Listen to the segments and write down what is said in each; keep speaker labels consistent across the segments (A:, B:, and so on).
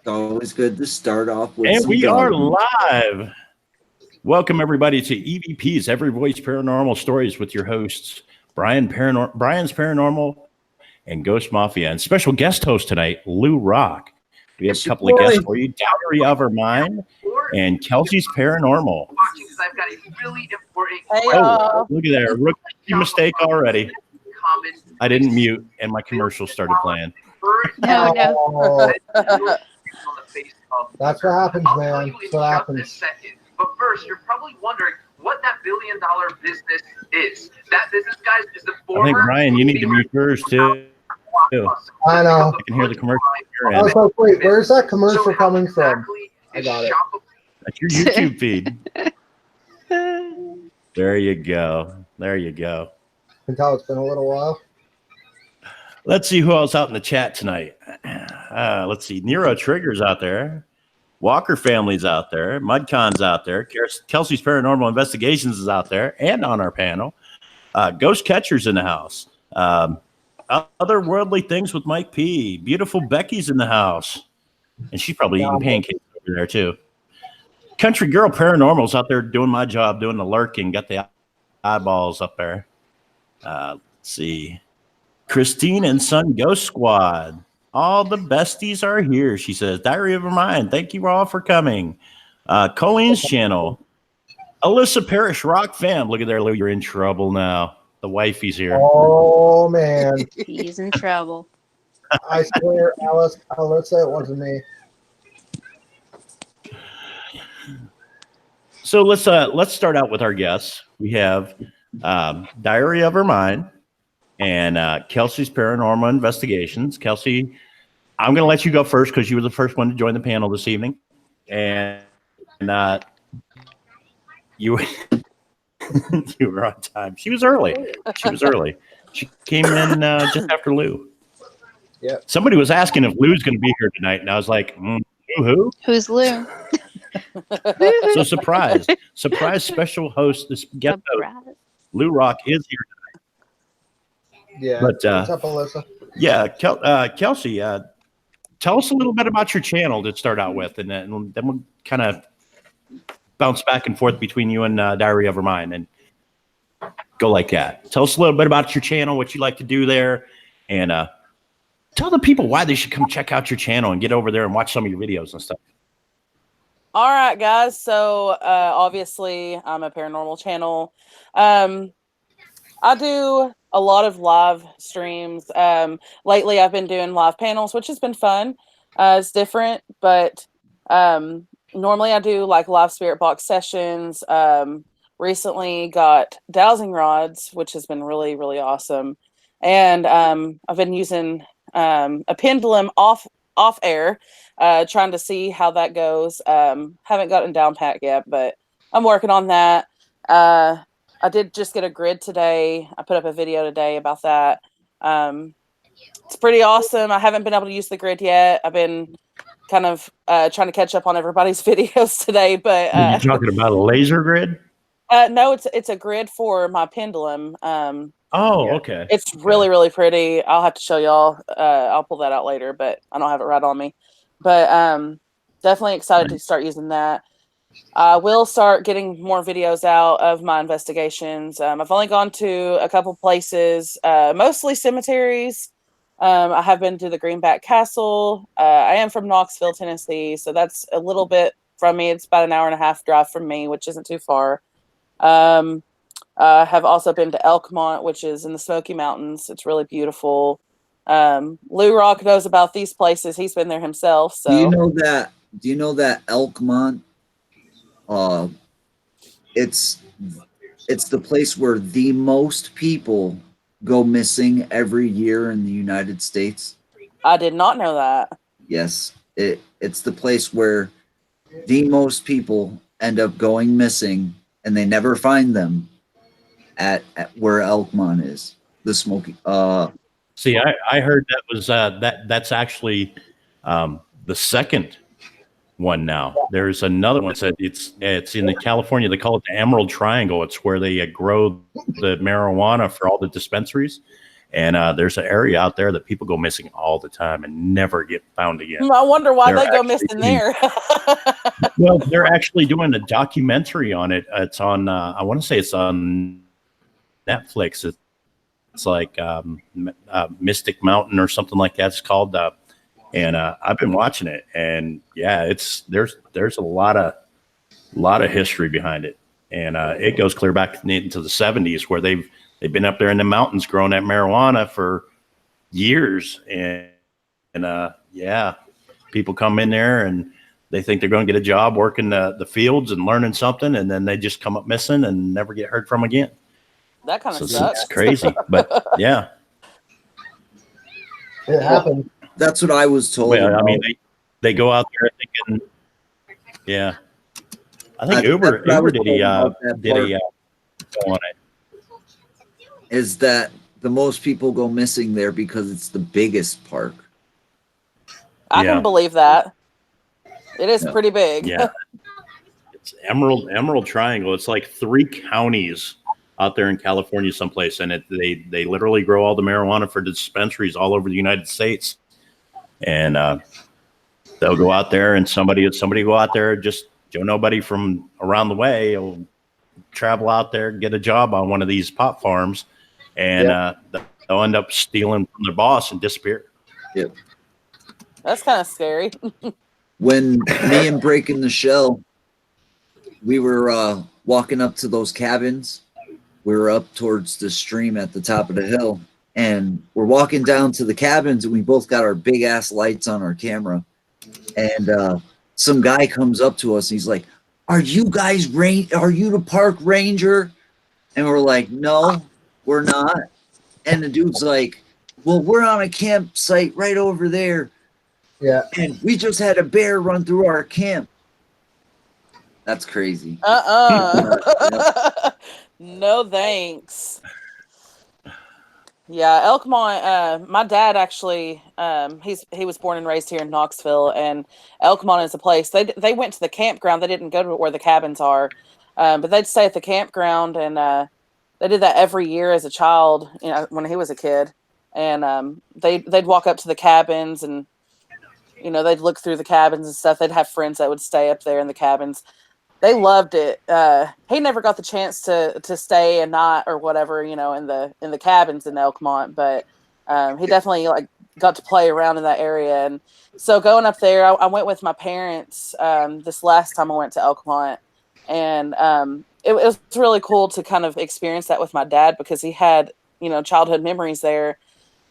A: It's always good to start off with
B: And
A: some
B: we are
A: dogma.
B: live. Welcome, everybody, to E.V.P.S, Every Voice Paranormal Stories with your hosts, Brian's Paranormal and Ghost Mafia. And special guest host tonight, Lou Rock. We have a couple of guests for you, Diary of Overmind and Kelsey's Paranormal.
C: I've got a really important
B: Look at that. Rookie mistake already. I didn't mute, and my commercial started playing.
D: No.
E: That's what happens, man. That's what happens.
C: But first, you're probably wondering what that billion-dollar business is. That business, guys, is the former...
B: I think, Ryan, you need to mute yours, too.
E: I know.
B: I can hear the commercial.
E: I was like, wait, where's that commercial coming from? I got it.
B: That's your YouTube feed. There you go. There you go.
E: You can tell it's been a little while.
B: Let's see who else out in the chat tonight. Let's see. Nero Trigger's out there. Walker Family's out there. Mudcon's out there. Kelsey's Paranormal Investigations is out there and on our panel. Ghost Catcher's in the house. Otherworldly Things with Mike P. Beautiful Becky's in the house. And she's probably eating pancakes over there, too. Country Girl Paranormal's out there doing my job, doing the lurking. Got the eyeballs up there. Let's see. Christine and Son Ghost Squad. All the besties are here, she says. Diary of Overmind. Thank you all for coming. Colleen's channel. Alyssa Parrish Rock Fam. Look at there, Lou. You're in trouble now. The wifey's here.
E: Oh, man.
D: He's in trouble.
E: I swear, Alyssa, it wasn't me.
B: So let's start out with our guests. We have Diary of Overmind and Kelsey's Paranormal Investigations. Kelsey, I'm going to let you go first because you were the first one to join the panel this evening. And you you were on time. She was early. She came in just after Lou.
E: Yeah.
B: Somebody was asking if Lou's going to be here tonight, and I was like, who?
D: Who's Lou?
B: So surprise special host, this guest host, Lou Rock is here tonight.
E: Yeah.
B: But,
E: what's up, Alyssa?
B: Yeah, Kelsey, tell us a little bit about your channel to start out with, and then we'll kind of bounce back and forth between you and Diary of Overmind and go like that. Tell us a little bit about your channel, what you like to do there, and tell the people why they should come check out your channel and get over there and watch some of your videos and stuff.
F: All right, guys. So obviously, I'm a paranormal channel. I do a lot of live streams. Lately, I've been doing live panels, which has been fun. It's different, but normally I do like live spirit box sessions. Recently got dowsing rods, which has been really, really awesome. And I've been using a pendulum off air, trying to see how that goes. Haven't gotten down pat yet, but I'm working on that. I did just get a grid today. I put up a video today about that. It's pretty awesome. I haven't been able to use the grid yet. I've been kind of trying to catch up on everybody's videos today. But
B: Are you talking about a laser grid?
F: No, it's a grid for my pendulum.
B: Okay.
F: It's really, really pretty. I'll have to show y'all. I'll pull that out later, but I don't have it right on me. But definitely excited to start using that. I will start getting more videos out of my investigations. I've only gone to a couple places, mostly cemeteries. I have been to the Greenback Castle. I am from Knoxville, Tennessee, so that's a little bit from me. It's about an hour and a half drive from me, which isn't too far. Have also been to Elkmont, which is in the Smoky Mountains. It's really beautiful. Lou Rock knows about these places. He's been there himself. So
A: Do you know that Elkmont? It's the place where the most people go missing every year in the United States.
F: I did not know that.
A: Yes, it's the place where the most people end up going missing, and they never find them at where Elkmont is. The Smoky.
B: See, I heard that was that's actually the second one now. There's another one. It's in the California. They call it the Emerald Triangle. It's where they grow the marijuana for all the dispensaries, And there's an area out there that people go missing all the time and never get found again.
F: I wonder why
B: They're
F: they go
B: actually
F: missing
B: doing-
F: there.
B: Well, they're actually doing a documentary on it. It's on, I want to say it's on Netflix. It's like Mystic Mountain or something like that. It's called, and I've been watching it, and yeah, there's a lot of history behind it, and it goes clear back into the 70s where they've been up there in the mountains growing that marijuana for years, and yeah, people come in there and they think they're going to get a job working the fields and learning something, and then they just come up missing and never get heard from again.
F: That kind of
B: So
F: sucks.
B: it's crazy, but yeah.
E: It happened.
A: That's what I was told.
B: Well, I
A: about.
B: mean, they go out there thinking, yeah. I think
A: That's
B: Uber
A: what I was
B: did
A: told about that
B: a
A: part.
B: go on it.
A: Is that the most people go missing there because it's the biggest park.
F: I
B: Yeah.
F: can believe that. It is
A: Yeah.
F: pretty big.
B: Yeah, it's Emerald Triangle. It's like 3 counties out there in California someplace, and they literally grow all the marijuana for dispensaries all over the United States. And they'll go out there, and somebody go out there, just Joe Nobody from around the way will travel out there, get a job on one of these pot farms, and they'll end up stealing from their boss and disappear.
A: Yep.
F: That's kind of scary.
A: When me and Breaking the Shell, we were walking up to those cabins. We were up towards the stream at the top of the hill, and we're walking down to the cabins, and we both got our big ass lights on our camera. And some guy comes up to us, and he's like, "Are you guys Are you the park ranger?" And we're like, "No, we're not." And the dude's like, "Well, we're on a campsite right over there.
E: Yeah.
A: And we just had a bear run through our camp." That's crazy.
F: No thanks. Yeah, Elkmont. My dad actually, he was born and raised here in Knoxville, and Elkmont is a place. They went to the campground. They didn't go to where the cabins are, but they'd stay at the campground, and they did that every year as a child. You know, when he was a kid, and they'd walk up to the cabins, and they'd look through the cabins and stuff. They'd have friends that would stay up there in the cabins. They loved it. He never got the chance to stay a night or whatever, in the cabins in Elkmont, but he definitely got to play around in that area. And so going up there, I went with my parents this last time I went to Elkmont, and it was really cool to kind of experience that with my dad because he had childhood memories there.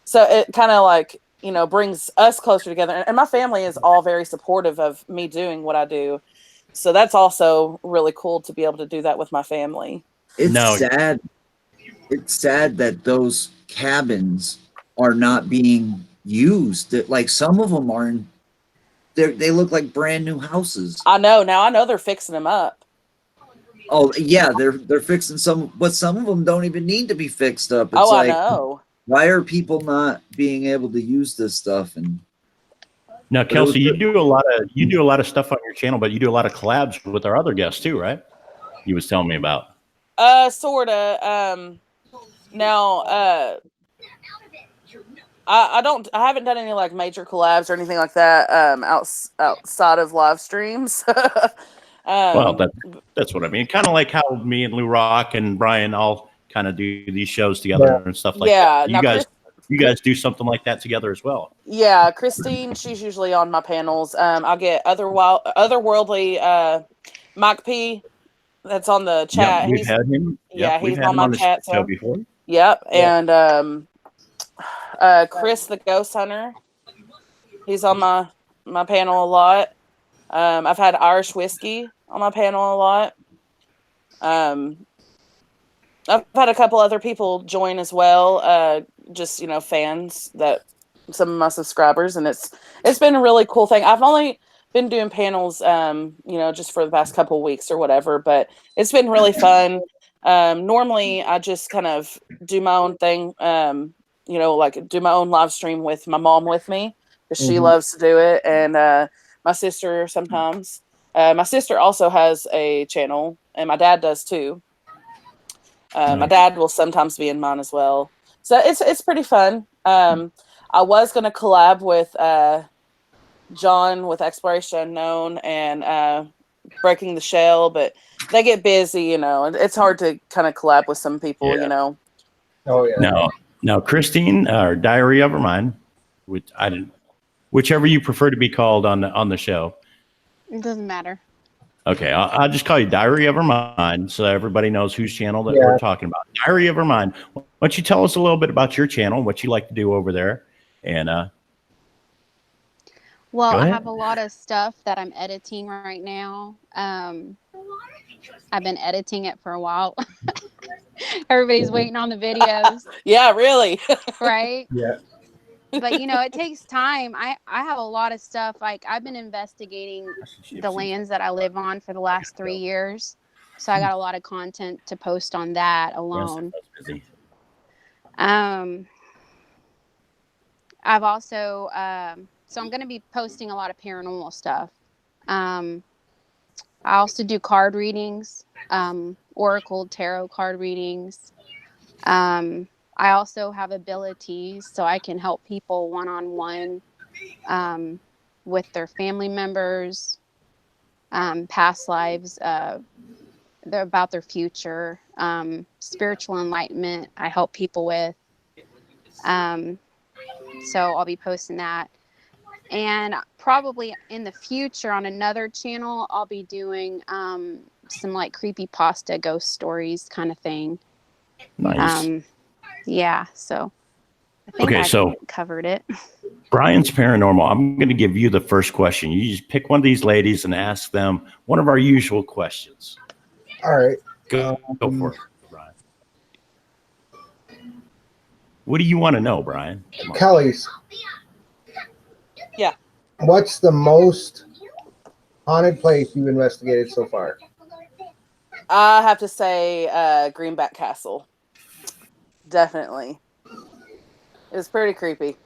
F: So it kind of brings us closer together. And my family is all very supportive of me doing what I do. So that's also really cool to be able to do that with my family.
A: It's sad. It's sad that those cabins are not being used. Like some of them aren't. They look like brand new houses.
F: I know. Now I know they're fixing them up.
A: Oh yeah, they're fixing some, but some of them don't even need to be fixed up. It's
F: I know.
A: Why are people not being able to use this stuff? And
B: now, Kelsey, you do a lot of stuff on your channel, but you do a lot of collabs with our other guests too, right? You was telling me about.
F: Sorta. Now, I haven't done any major collabs or anything like that. Outside of live streams.
B: Well, that's what I mean. Kind of like how me and Lou Rock and Brian all kind of do these shows together and stuff like that. You guys do something like that together as well.
F: Yeah, Christine, she's usually on my panels. I'll get otherworldly Mike P. That's on the chat.
B: We've had him.
F: Yeah,
B: we've
F: he's
B: had
F: on
B: him
F: my
B: on the
F: chat
B: show before.
F: Yep, and Chris the Ghost Hunter. He's on my panel a lot. I've had Irish Whiskey on my panel a lot. I've had a couple other people join as well. Just fans that some of my subscribers, and it's been a really cool thing. I've only been doing panels, just for the past couple of weeks or whatever, but it's been really fun. Normally I just kind of do my own thing, do my own live stream with my mom with me because she loves to do it, and my sister sometimes. My sister also has a channel, and my dad does too. My dad will sometimes be in mine as well. So it's pretty fun. I was gonna collab with John with Exploration Unknown and Breaking the Shell, but they get busy, you know, and it's hard to kind of collab with some people,
B: Yeah.
F: you know.
E: Oh yeah.
B: Now, Christine, or Diary of Overmind, whichever you prefer to be called on the show.
D: It doesn't matter.
B: Okay, I'll just call you Diary of Overmind so everybody knows whose channel that we're talking about. Diary of Overmind. Why don't you tell us a little bit about your channel, what you like to do over there, and
D: Well,
B: Go
D: I
B: ahead.
D: have a lot of stuff that I'm editing right now. I've been editing it for a while. Everybody's waiting on the videos,
F: Yeah, really.
D: right?
E: Yeah.
D: But you know, it takes time. I have a lot of stuff. Like I've been investigating the lands that I live on for the last 3 years. So I got a lot of content to post on that alone.
B: Busy.
D: I've also so I'm going to be posting a lot of paranormal stuff. I also do card readings, oracle tarot card readings. I also have abilities, so I can help people one-on-one with their family members, past lives, about their future, spiritual enlightenment. I help people with. So I'll be posting that. And probably in the future on another channel, I'll be doing some like creepy pasta ghost stories kind of thing.
B: Nice.
D: Yeah, so I think
B: Okay,
D: I
B: so
D: covered it.
B: Brian's Paranormal. I'm going to give you the first question. You just pick one of these ladies and ask them one of our usual questions.
E: All right.
B: Go for it, Brian. What do you want to know, Brian? Come on.
E: Kelly's.
F: Yeah.
E: What's the most haunted place you've investigated so far?
F: I have to say Greenback Castle. Definitely. It was pretty creepy.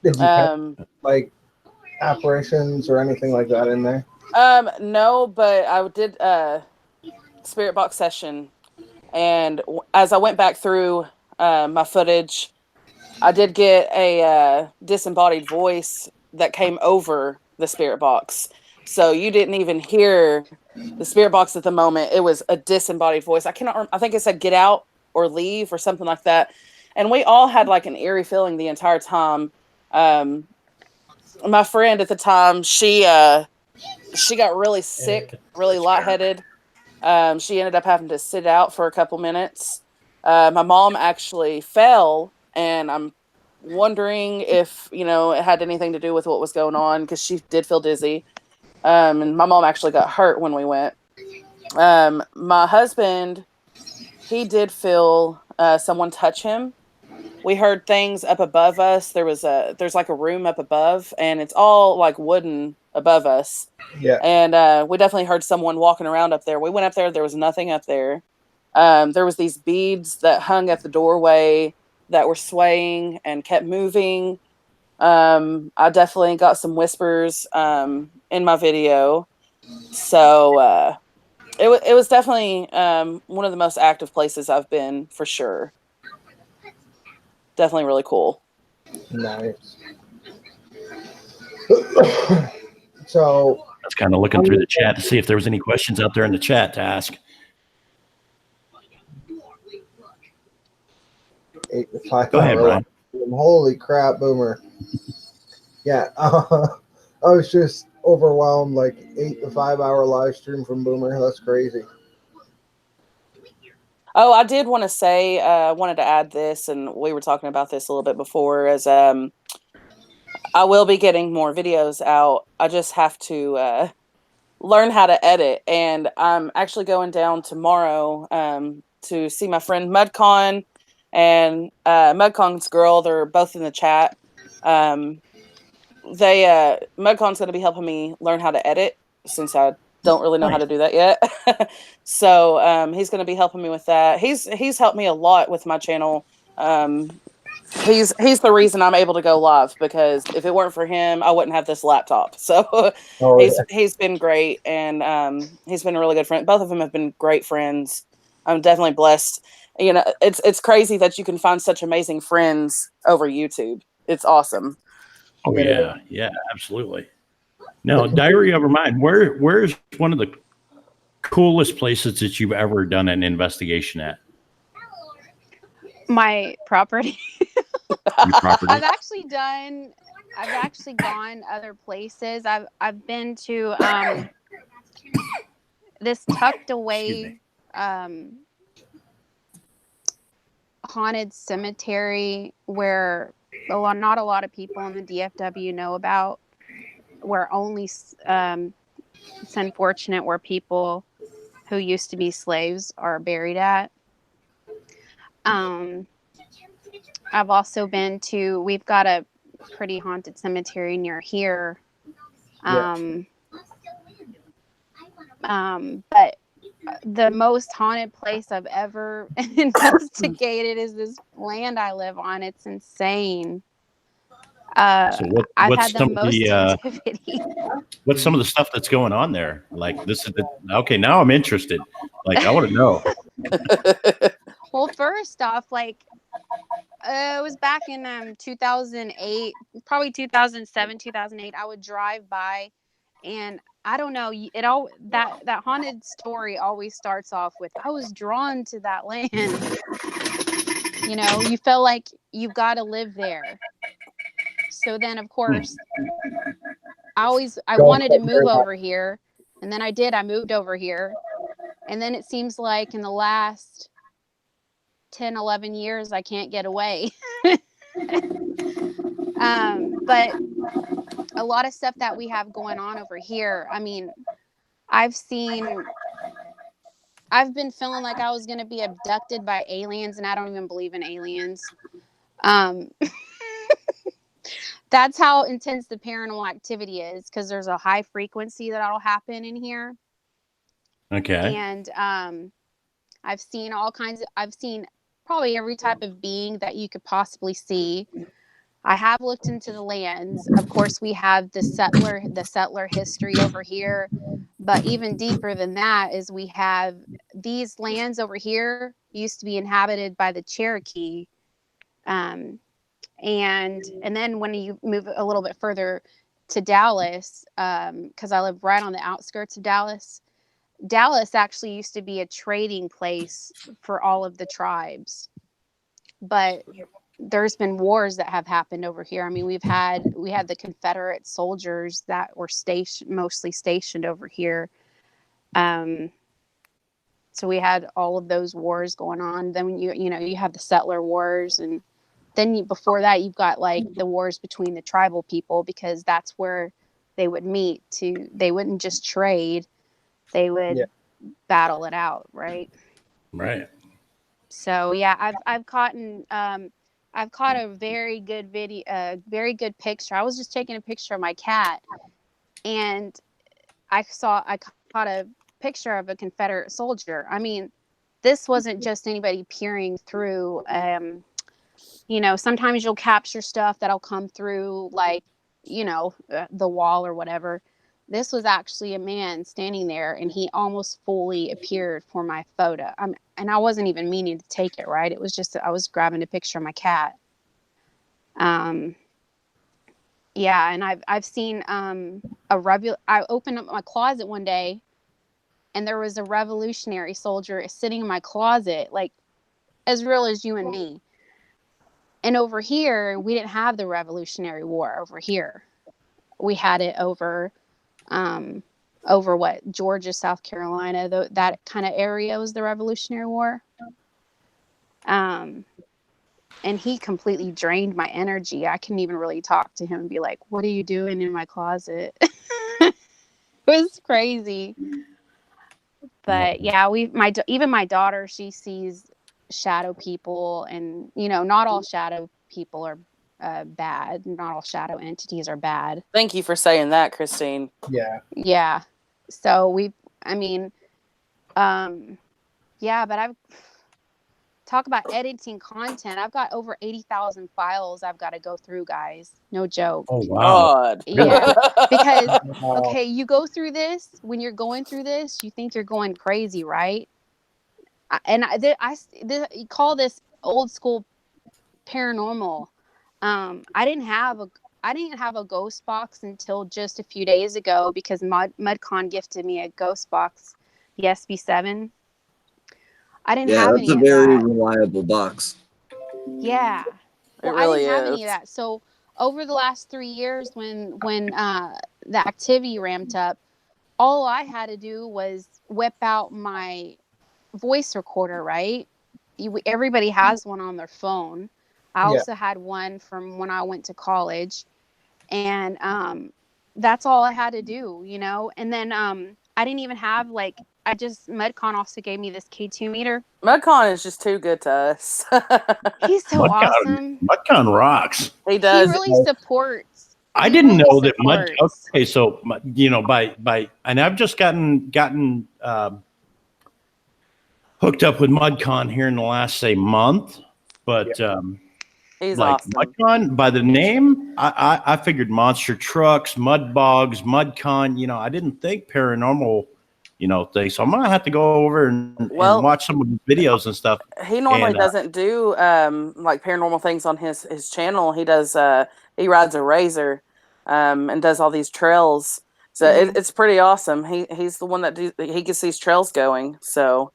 E: Did you have, like apparitions or anything like that in there?
F: No, but I did a spirit box session, and as I went back through my footage, I did get a disembodied voice that came over the spirit box. So you didn't even hear the spirit box at the moment. It was a disembodied voice. I think it said get out or leave or something like that. And we all had like an eerie feeling the entire time. My friend at the time, she got really sick, really lightheaded. She ended up having to sit out for a couple minutes. My mom actually fell, and I'm wondering if, you know, it had anything to do with what was going on, because she did feel dizzy. And my mom actually got hurt when we went. My husband, he did feel someone touch him. We heard things up above us. There's like a room up above, and it's all like wooden above us.
E: Yeah.
F: And we definitely heard someone walking around up there. We went up there. There was nothing up there. There was these beads that hung at the doorway that were swaying and kept moving. I definitely got some whispers in my video. So it was definitely one of the most active places I've been, for sure. Definitely really cool.
E: Nice. So
B: I was kind of looking through the chat to see if there was any questions out there in the chat to ask.
E: 8 to 5
B: Go ahead, Brian.
E: Holy crap, Boomer. Yeah. I was just overwhelmed, like 8 to 5 hour live stream from Boomer. That's crazy.
F: Oh, I did want to say, wanted to add this, and we were talking about this a little bit before, as I will be getting more videos out. I just have to learn how to edit, and I'm actually going down tomorrow to see my friend Mudcon and Mudcon's girl. They're both in the chat. Mudcon's going to be helping me learn how to edit, since I don't really know how to do that yet. So he's going to be helping me with that. He's helped me a lot with my channel. He's the reason I'm able to go live, because if it weren't for him, I wouldn't have this laptop. So he's been great, and he's been a really good friend. Both of them have been great friends. I'm definitely blessed. You know, it's crazy that you can find such amazing friends over YouTube. It's awesome.
B: Oh
E: It
B: yeah, yeah, absolutely. Now, Diary of a Mind. Where's one of the coolest places that you've ever done an investigation at?
D: My property.
B: Your property.
D: I've actually gone other places. I've been to this tucked away haunted cemetery where not a lot of people in the DFW know about, where only it's unfortunate where people who used to be slaves are buried at. I've also been to, we've got a pretty haunted cemetery near here. But the most haunted place I've ever investigated is this land I live on. It's insane.
B: So
D: I've
B: what's
D: had the
B: some of
D: most
B: the
D: activity.
B: what's some of the stuff that's going on there? Like this is okay. Now I'm interested. Like I want to know.
D: Well, first off, like it was back in 2008, probably 2007, 2008. I would drive by, and I don't know, it all that haunted story always starts off with, I was drawn to that land. You know, you feel like you've got to live there. So then, of course, I wanted to move over here, and then I did. I moved over here, and then it seems like in the last 10, 11 years, I can't get away. But a lot of stuff that we have going on over here. I mean, I've been feeling like I was going to be abducted by aliens, and I don't even believe in aliens. That's how intense the paranormal activity is, because there's a high frequency that'll happen in here.
B: Okay.
D: And I've seen probably every type of being that you could possibly see. I have looked into the lands. Of course, we have the settler history over here, but even deeper than that is we have these lands over here used to be inhabited by the Cherokee. And then when you move a little bit further to Dallas, because I live right on the outskirts of Dallas, Dallas actually used to be a trading place for all of the tribes. But there's been wars that have happened over here. I mean, we had the Confederate soldiers that were mostly stationed over here. So we had all of those wars going on. Then when you have the settler wars, and then before that you've got like the wars between the tribal people, because that's where they would meet. They wouldn't just trade, they would battle it out, right?
B: Right.
D: So yeah, I've caught a very good very good picture. I was just taking a picture of my cat, and I caught a picture of a Confederate soldier. I mean, this wasn't just anybody peering through. Sometimes you'll capture stuff that'll come through, like, the wall or whatever. This was actually a man standing there, and he almost fully appeared for my photo. And I wasn't even meaning to take it, right? It was just I was grabbing a picture of my cat. Yeah, and I've seen I opened up my closet one day, and there was a Revolutionary soldier sitting in my closet, like as real as you and me. And over here, we didn't have the Revolutionary War over here. We had it over what, Georgia, South Carolina, that kind of area was the Revolutionary War. And he completely drained my energy. I couldn't even really talk to him and be like, "What are you doing in my closet?" It was crazy. But yeah, even my daughter, she sees shadow people, and not all shadow people are bad. Not all shadow entities are bad.
F: Thank you for saying that, Christine.
D: Yeah. So yeah, but I've talk about editing content. I've got over 80,000 files I've got to go through, guys. No joke.
B: Oh wow.
F: God.
D: Yeah. Because okay, you go through this, when you're going through this, you think you're going crazy, right? You call this old school paranormal. I didn't have a ghost box until just a few days ago because Mudcon gifted me a ghost box, the SB7. I didn't
A: Yeah,
D: have
A: that's
D: any
A: a
D: of
A: very
D: that.
A: reliable box.
D: Yeah.
F: It
D: Well, I
F: really
D: didn't have any of
F: is.
D: that. So over the last 3 years, when the activity ramped up, all I had to do was whip out my voice recorder. Right? Everybody has one on their phone. I
E: Yeah.
D: also had one from when I went to college, and that's all I had to do, And then I didn't even have Medcon also gave me this K2 meter.
F: Mudcon is just too good to us.
D: He's so awesome.
B: Mudcon rocks.
F: He
D: He
F: does.
D: really supports.
B: I
D: He
B: didn't
D: really
B: know that Mud.
D: supports.
B: Okay, so by and I've just gotten hooked up with Mudcon here in the last say month, but
F: He's
B: like
F: awesome.
B: Mudcon by the name, I figured monster trucks, mud bogs, Mudcon. I didn't think paranormal, thing. So I'm gonna have to go over and
F: Well,
B: watch some of the videos and stuff.
F: he normally
B: And
F: doesn't do like paranormal things on his channel. He does he rides a razor and does all these trails. So
D: Mhm.
F: it's pretty awesome. He's the one he gets these trails going. So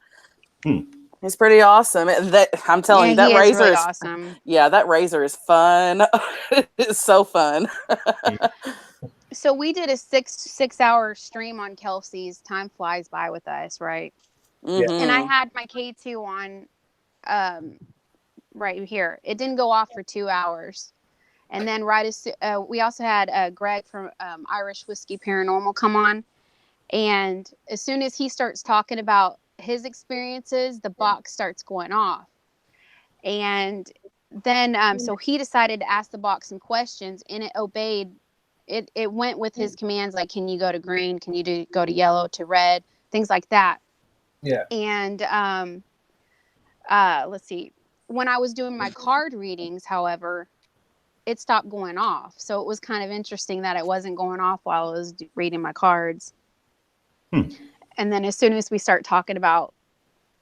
F: he's pretty awesome. That I'm telling
D: Yeah,
F: you, that
D: he is
F: razor
D: really
F: is
D: awesome.
F: yeah, that razor is fun. It's so fun.
D: So we did a six hour stream on Kelsey's. Time flies by with us, right? And I
F: Hmm.
D: had my K2 on um, right here. It didn't go off for 2 hours. And then we also had Greg from Irish Whiskey Paranormal come on. And as soon as he starts talking about his experiences, the box starts going off. And then, so he decided to ask the box some questions, and it obeyed. It went with his commands, like, can you go to green? Can you go to yellow, to red? Things like that.
E: Yeah.
D: And let's see. When I was doing my card readings, however, it stopped going off. So it was kind of interesting that it wasn't going off while I was reading my cards. And then as soon as we start talking about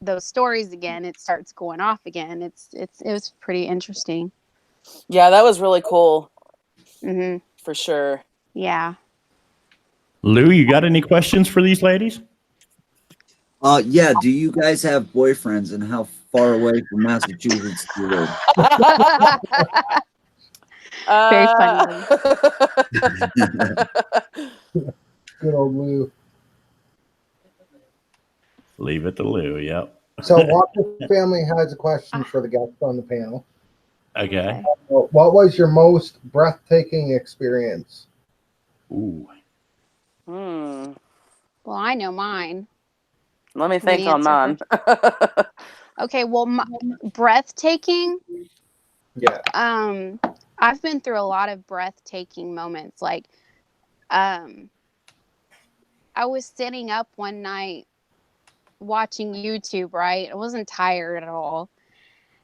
D: those stories again, it starts going off again. It was pretty interesting.
F: Yeah, that was really cool
D: Hmm.
F: for sure.
D: Yeah.
B: Lou, you got any questions for these ladies?
A: Yeah. Do you guys have boyfriends, and how far away from Massachusetts do you live?
D: Very funny, Lou.
E: Good old Lou.
B: Leave it to Lou. Yep.
E: So, Walker family has a question for the guests on the panel.
B: Okay.
E: What was your most breathtaking experience?
B: Ooh.
F: Hmm.
D: Well, I know mine.
F: Let me
D: You want
F: think
D: me to
F: on
D: answer
F: mine.
D: first? Okay. Well, breathtaking.
E: Yeah.
D: I've been through a lot of breathtaking moments. Like, I was sitting up one night watching YouTube. Right, I wasn't tired at all,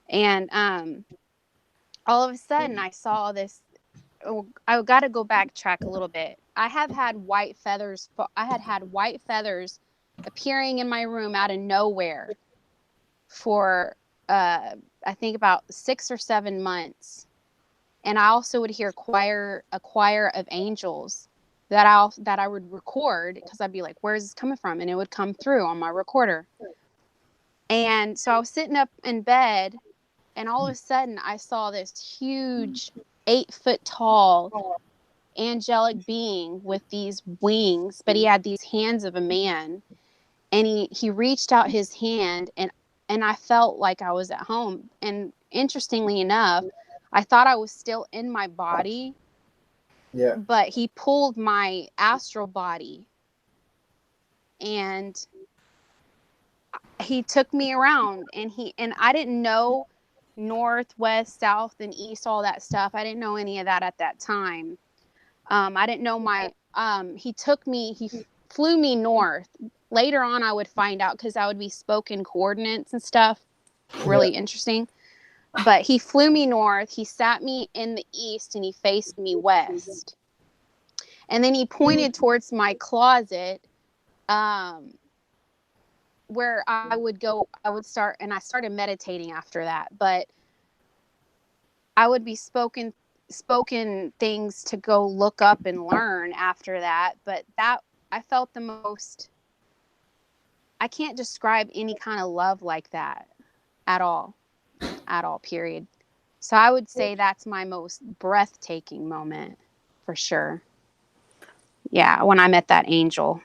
D: and all of a sudden I saw this. Oh, I got to go backtrack a little bit. I had white feathers appearing in my room out of nowhere for I think about 6 or 7 months. And I also would hear a choir of angels that I would record, because I'd be like, where's this coming from? And it would come through on my recorder. And so I was sitting up in bed, and all of a sudden I saw this huge 8 foot tall angelic being with these wings, but he had these hands of a man. And he reached out his hand, and I felt like I was at home. And interestingly enough, I thought I was still in my body,
E: Yeah.
D: but he pulled my astral body, and he took me around, and I didn't know north, west, south, and east, all that stuff. I didn't know any of that at that time. I didn't know he flew me north. Later on, I would find out, because I would be spoken coordinates and stuff. Really interesting. But he flew me north. He sat me in the east, and he faced me west. And then he pointed towards my closet. Um, where I would start, and I started meditating after that, but I would be spoken things to go look up and learn after that. But that, I felt the most, I can't describe any kind of love like that at all, period. So I would say that's my most breathtaking moment for sure. Yeah, when I met that angel.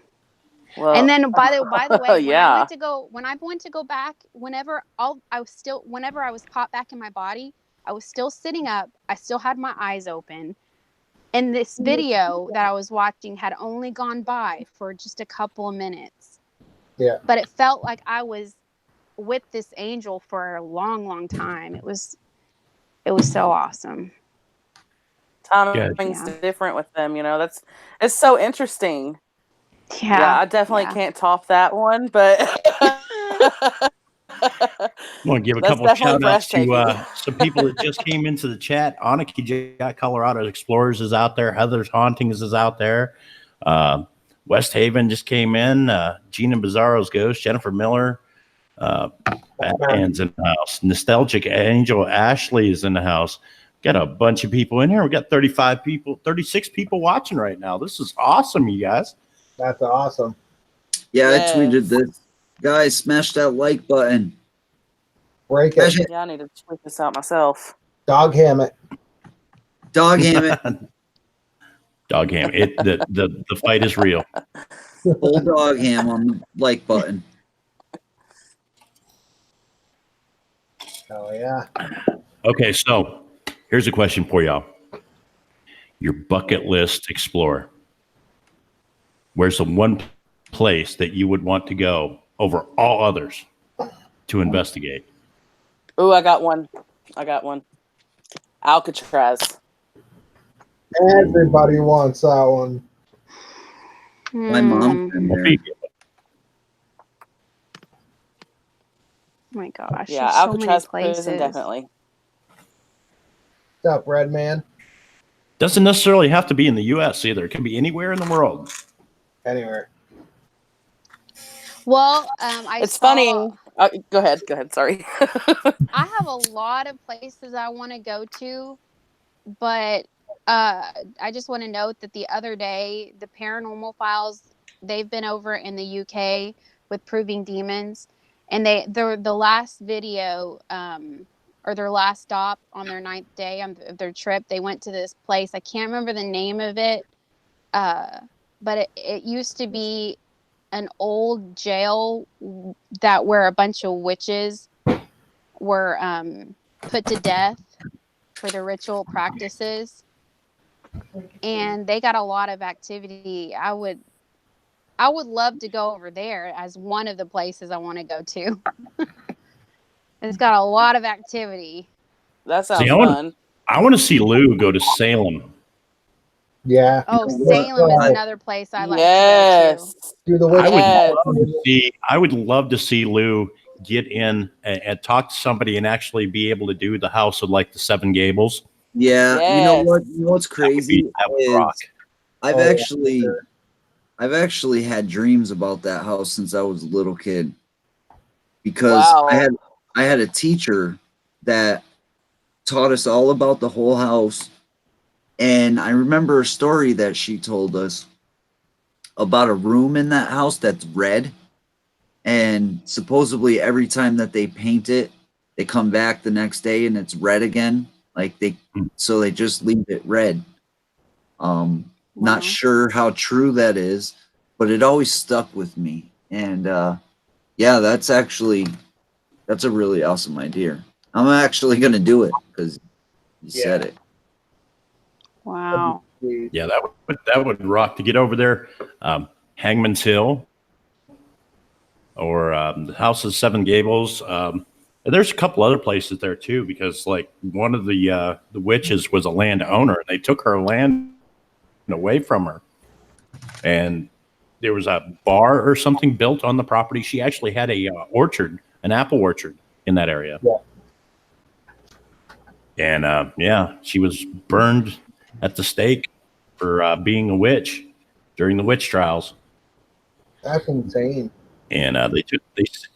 F: Well,
D: And then by the way,
F: yeah.
D: when I went to go back, whenever I was popped back in my body, I was still sitting up. I still had my eyes open. And this video that I was watching had only gone by for just a couple of minutes.
E: Yeah.
D: But it felt like I was with this angel for a long, long time. It was so awesome.
F: Timing's different with them, you know. It's so interesting. Yeah, I definitely can't top that one, but
B: I want to give a couple of shout outs to some people that just came into the chat. Anarchy J. Colorado Explorers is out there. Heather's Hauntings is out there. West Haven just came in. Gina Bizarro's Ghost. Jennifer Miller. Batman's in the house. Nostalgic Angel Ashley is in the house. Got a bunch of people in here. We got 36 people watching right now. This is awesome, you guys.
E: That's awesome.
A: Yeah, I tweeted this. Guys, smash that like button.
E: Break it.
F: Yeah, I need to tweet this out myself.
E: Dog ham it.
A: Dog ham it.
B: Dog ham. The fight is real.
A: Full dog ham on the like button.
E: Oh yeah.
B: Okay, so here's a question for y'all. Your bucket list explore. Where's the one place that you would want to go over all others to investigate?
F: Oh, I got one. Alcatraz.
E: Everybody wants that one.
A: My mom's been there.
D: Oh my gosh.
F: Yeah, Alcatraz prison, definitely.
E: What's up, Red Man?
B: Doesn't necessarily have to be in the U.S. either. It can be anywhere in the world.
E: Anywhere.
D: Well,
F: it's funny. Go ahead. Sorry.
D: I have a lot of places I want to go to, but I just want to note that the other day, the Paranormal Files, they've been over in the UK with Proving Demons, and the last video, or their last stop on their 9th day of their trip, they went to this place. I can't remember the name of it, but it used to be an old jail where a bunch of witches were put to death for their ritual practices, and they got a lot of activity. I would love to go over there as one of the places I want to go to. It's got a lot of activity.
F: That sounds fun.
B: I want to see Lou go to Salem.
E: Yeah.
D: Oh, Salem is another place I'd like to go to.
E: Do the
B: I would love to see Lou get in and talk to somebody and actually be able to do the House of like the Seven Gables.
A: Yeah, you know what? You know what's crazy? I've actually had dreams about that house since I was a little kid, because I had a teacher that taught us all about the whole house. And I remember a story that she told us about a room in that house that's red. And supposedly every time that they paint it, they come back the next day and it's red again. So they just leave it red. Not sure how true that is, but it always stuck with me. And yeah, that's a really awesome idea. I'm actually going to do it because you said it.
D: Wow.
B: Yeah, that would rock to get over there. Hangman's Hill or the House of Seven Gables. There's a couple other places there too, because like one of the witches was a landowner. They took her land away from her, and there was a bar or something built on the property. She actually had a orchard, an apple orchard in that area.
E: Yeah.
B: And she was burned at the stake for being a witch during the witch trials.
E: That's insane.
B: and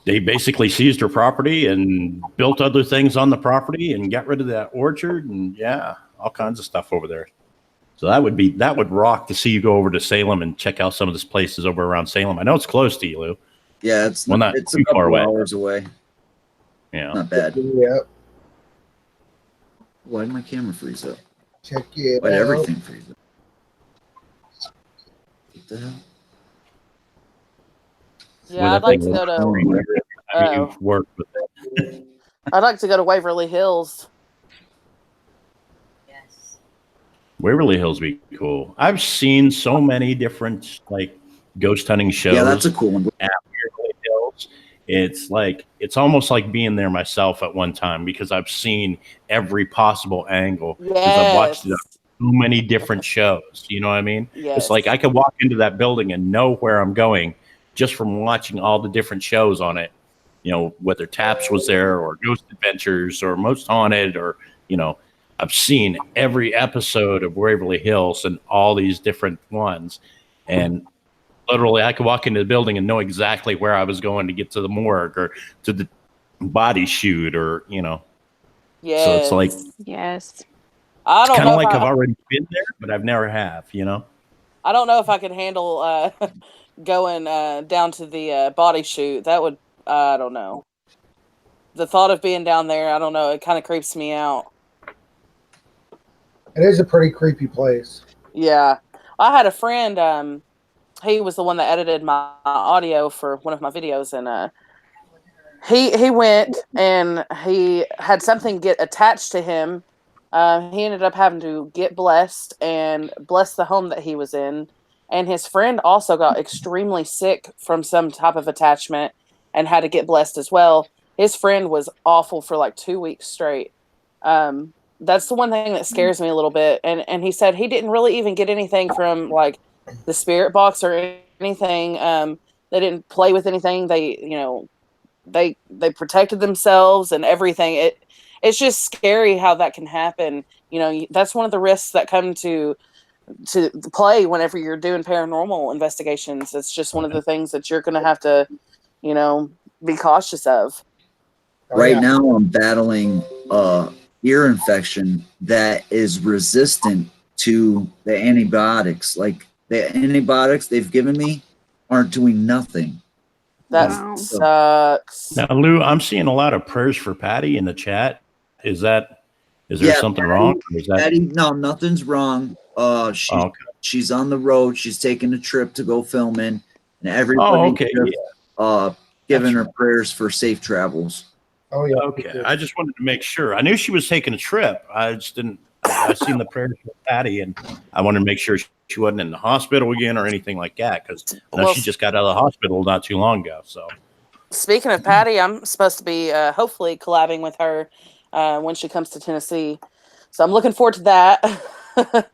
B: they basically seized her property and built other things on the property and got rid of that orchard and all kinds of stuff over there. So that would rock to see you go over to Salem and check out some of these places over around Salem. I know it's close to you, Lou.
A: Yeah, it's
B: Well, not
A: it's
B: too
A: a
B: far
A: couple
B: away.
A: hours away.
B: Yeah,
A: Not bad.
E: Yeah.
A: Why did my camera freeze up?
E: Check it
A: Why did
E: out.
A: everything freeze up? What the hell?
F: Yeah, I'd like to go to.
B: You've worked with it.
F: I'd like to go to Waverly Hills.
B: Waverly Hills would be cool. I've seen so many different like ghost hunting shows.
A: Yeah, that's a cool one.
B: At Waverly Hills. It's almost like being there myself at one time because I've seen every possible angle. Because I've watched it on so many different shows. You know what I mean?
F: Yes.
B: It's like I could walk into that building and know where I'm going just from watching all the different shows on it. You know, whether Taps was there or Ghost Adventures or Most Haunted or, you know, I've seen every episode of Waverly Hills and all these different ones. And literally I could walk into the building and know exactly where I was going to get to the morgue or to the body shoot or, you know.
F: Yes.
B: So it's like,
D: Yes.
F: I don't
B: kind
F: know
B: of like
F: if
B: I've already been there, but I've never have, you know.
F: I don't know if I could handle going down to the body shoot. That would, I don't know. The thought of being down there, I don't know. It kind of creeps me out.
E: It is a pretty creepy place.
F: Yeah. I had a friend, he was the one that edited my audio for one of my videos, and he went and he had something get attached to him. He ended up having to get blessed and bless the home that he was in. And his friend also got extremely sick from some type of attachment and had to get blessed as well. His friend was awful for like 2 weeks straight. That's the one thing that scares me a little bit. And he said he didn't really even get anything from like the spirit box or anything. They didn't play with anything. They, you know, they protected themselves and everything. It's just scary how that can happen. You know, that's one of the risks that come to play whenever you're doing paranormal investigations. It's just one of the things that you're going to have to, you know, be cautious of.
A: Right now I'm battling ear infection that is resistant to the antibiotics. Like the antibiotics they've given me aren't doing nothing.
F: That
D: Wow.
F: sucks.
B: Now, Lou, I'm seeing a lot of prayers for Patty in the chat. Is there something wrong? Or is that...
A: Patty, no, nothing's wrong. She's on the road. She's taking a trip to go filming, and everybody giving her prayers for safe travels.
E: Oh yeah.
B: Okay. I just wanted to make sure. I knew she was taking a trip. I just didn't. I seen the prayers for Patty, and I wanted to make sure she wasn't in the hospital again or anything like that because she just got out of the hospital not too long ago. So,
F: speaking of Patty, I'm supposed to be hopefully collabing with her when she comes to Tennessee. So I'm looking forward to that.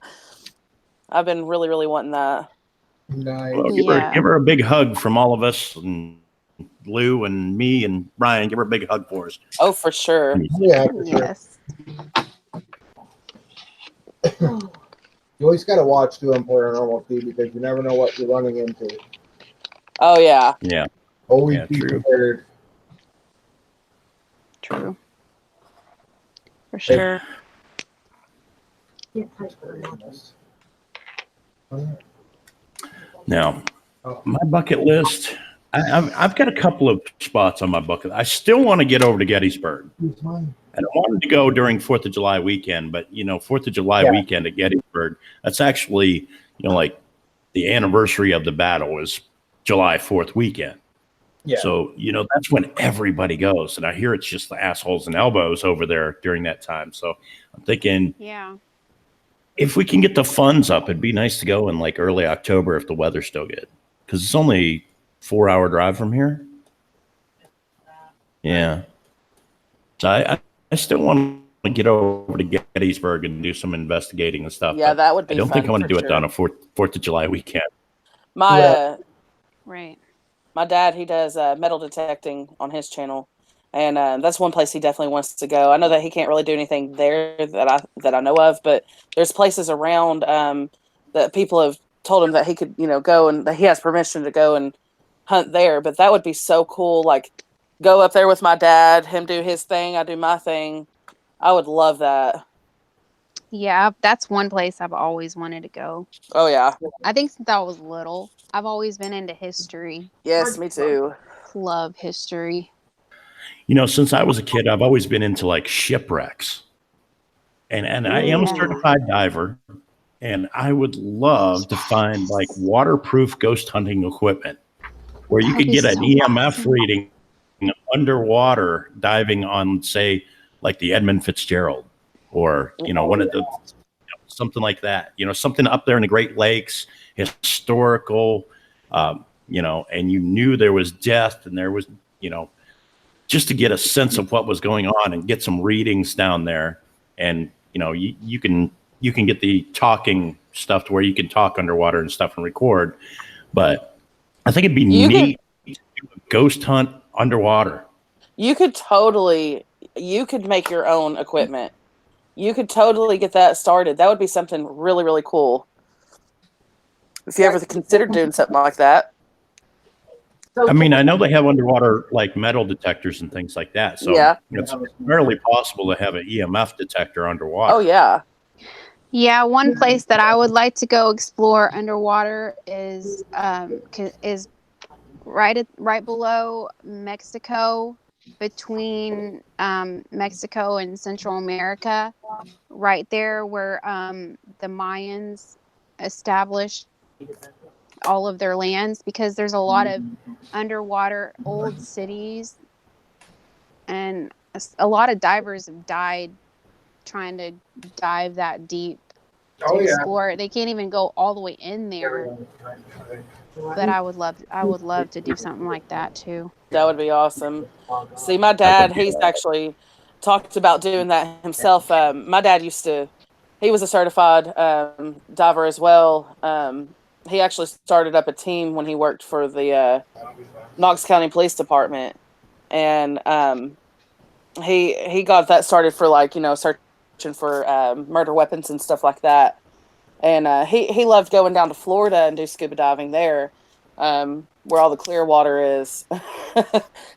F: I've been really, really wanting that.
E: Nice.
B: Well, give her a big hug from all of us, and Lou and me and Brian. Give her a big hug for us.
F: Oh, for sure.
E: Yeah. For sure.
D: Yes.
E: You always got to watch doing paranormal too because you never know what you're running into.
F: Oh yeah.
B: Yeah.
E: Always be prepared.
D: True. For sure.
B: Now, my bucket list. I've got a couple of spots on my bucket. I still want to get over to Gettysburg. And I wanted to go during 4th of July weekend, but, you know, 4th of July weekend at Gettysburg, that's actually, you know, like the anniversary of the battle is July 4th weekend. Yeah. So, you know, that's when everybody goes. And I hear it's just the assholes and elbows over there during that time. So I'm thinking, if we can get the funds up, it'd be nice to go in like early October if the weather's still good. Because it's only 4-hour drive from here. Yeah. So I still want to get over to Gettysburg and do some investigating and stuff.
F: Yeah, that would be
B: I don't think I want to do
F: sure.
B: it on a 4th of July weekend.
F: My dad, he does metal detecting on his channel, and that's one place he definitely wants to go. I know that he can't really do anything there that I know of, but there's places around that people have told him that he could, you know, go and that he has permission to go and hunt there. But that would be so cool. Like, go up there with my dad, him do his thing, I do my thing. I would love that.
D: Yeah, that's one place I've always wanted to go.
F: Oh yeah.
D: I think since I was little, I've always been into history.
F: Yes, me too.
D: Love history.
B: You know, since I was a kid, I've always been into like shipwrecks. And I am a
D: Yeah.
B: certified diver, and I would love to find like waterproof ghost hunting equipment where you
D: That would
B: could
D: be
B: get an
D: so
B: EMF
D: awesome.
B: reading underwater diving on, say, like the Edmund Fitzgerald, or one of the something like that. Something up there in the Great Lakes, historical. And you knew there was death, and there was just to get a sense of what was going on and get some readings down there. And you can get the talking stuff to where you can talk underwater and stuff and record. But I think it'd be neat to do a ghost hunt underwater.
F: You could make your own equipment. You could totally get that started. That would be something really, really cool. If you ever considered doing something like that.
B: I mean, I know they have underwater like metal detectors and things like that. So
F: Yeah.
B: it's fairly possible to have an EMF detector underwater.
F: Oh yeah.
D: Yeah, one place that I would like to go explore underwater is right below Mexico, between Mexico and Central America, right there where the Mayans established all of their lands, because there's a lot of underwater old cities, and a lot of divers have died trying to dive that deep to explore. They can't even go all the way in there. But I would love to do something like that too.
F: That would be awesome. See, my dad, he's actually talked about doing that himself. My dad he was a certified diver as well. He actually started up a team when he worked for the Knox County Police Department. And he got that started for searching for murder weapons and stuff like that. And he loved going down to Florida and do scuba diving there, where all the clear water is.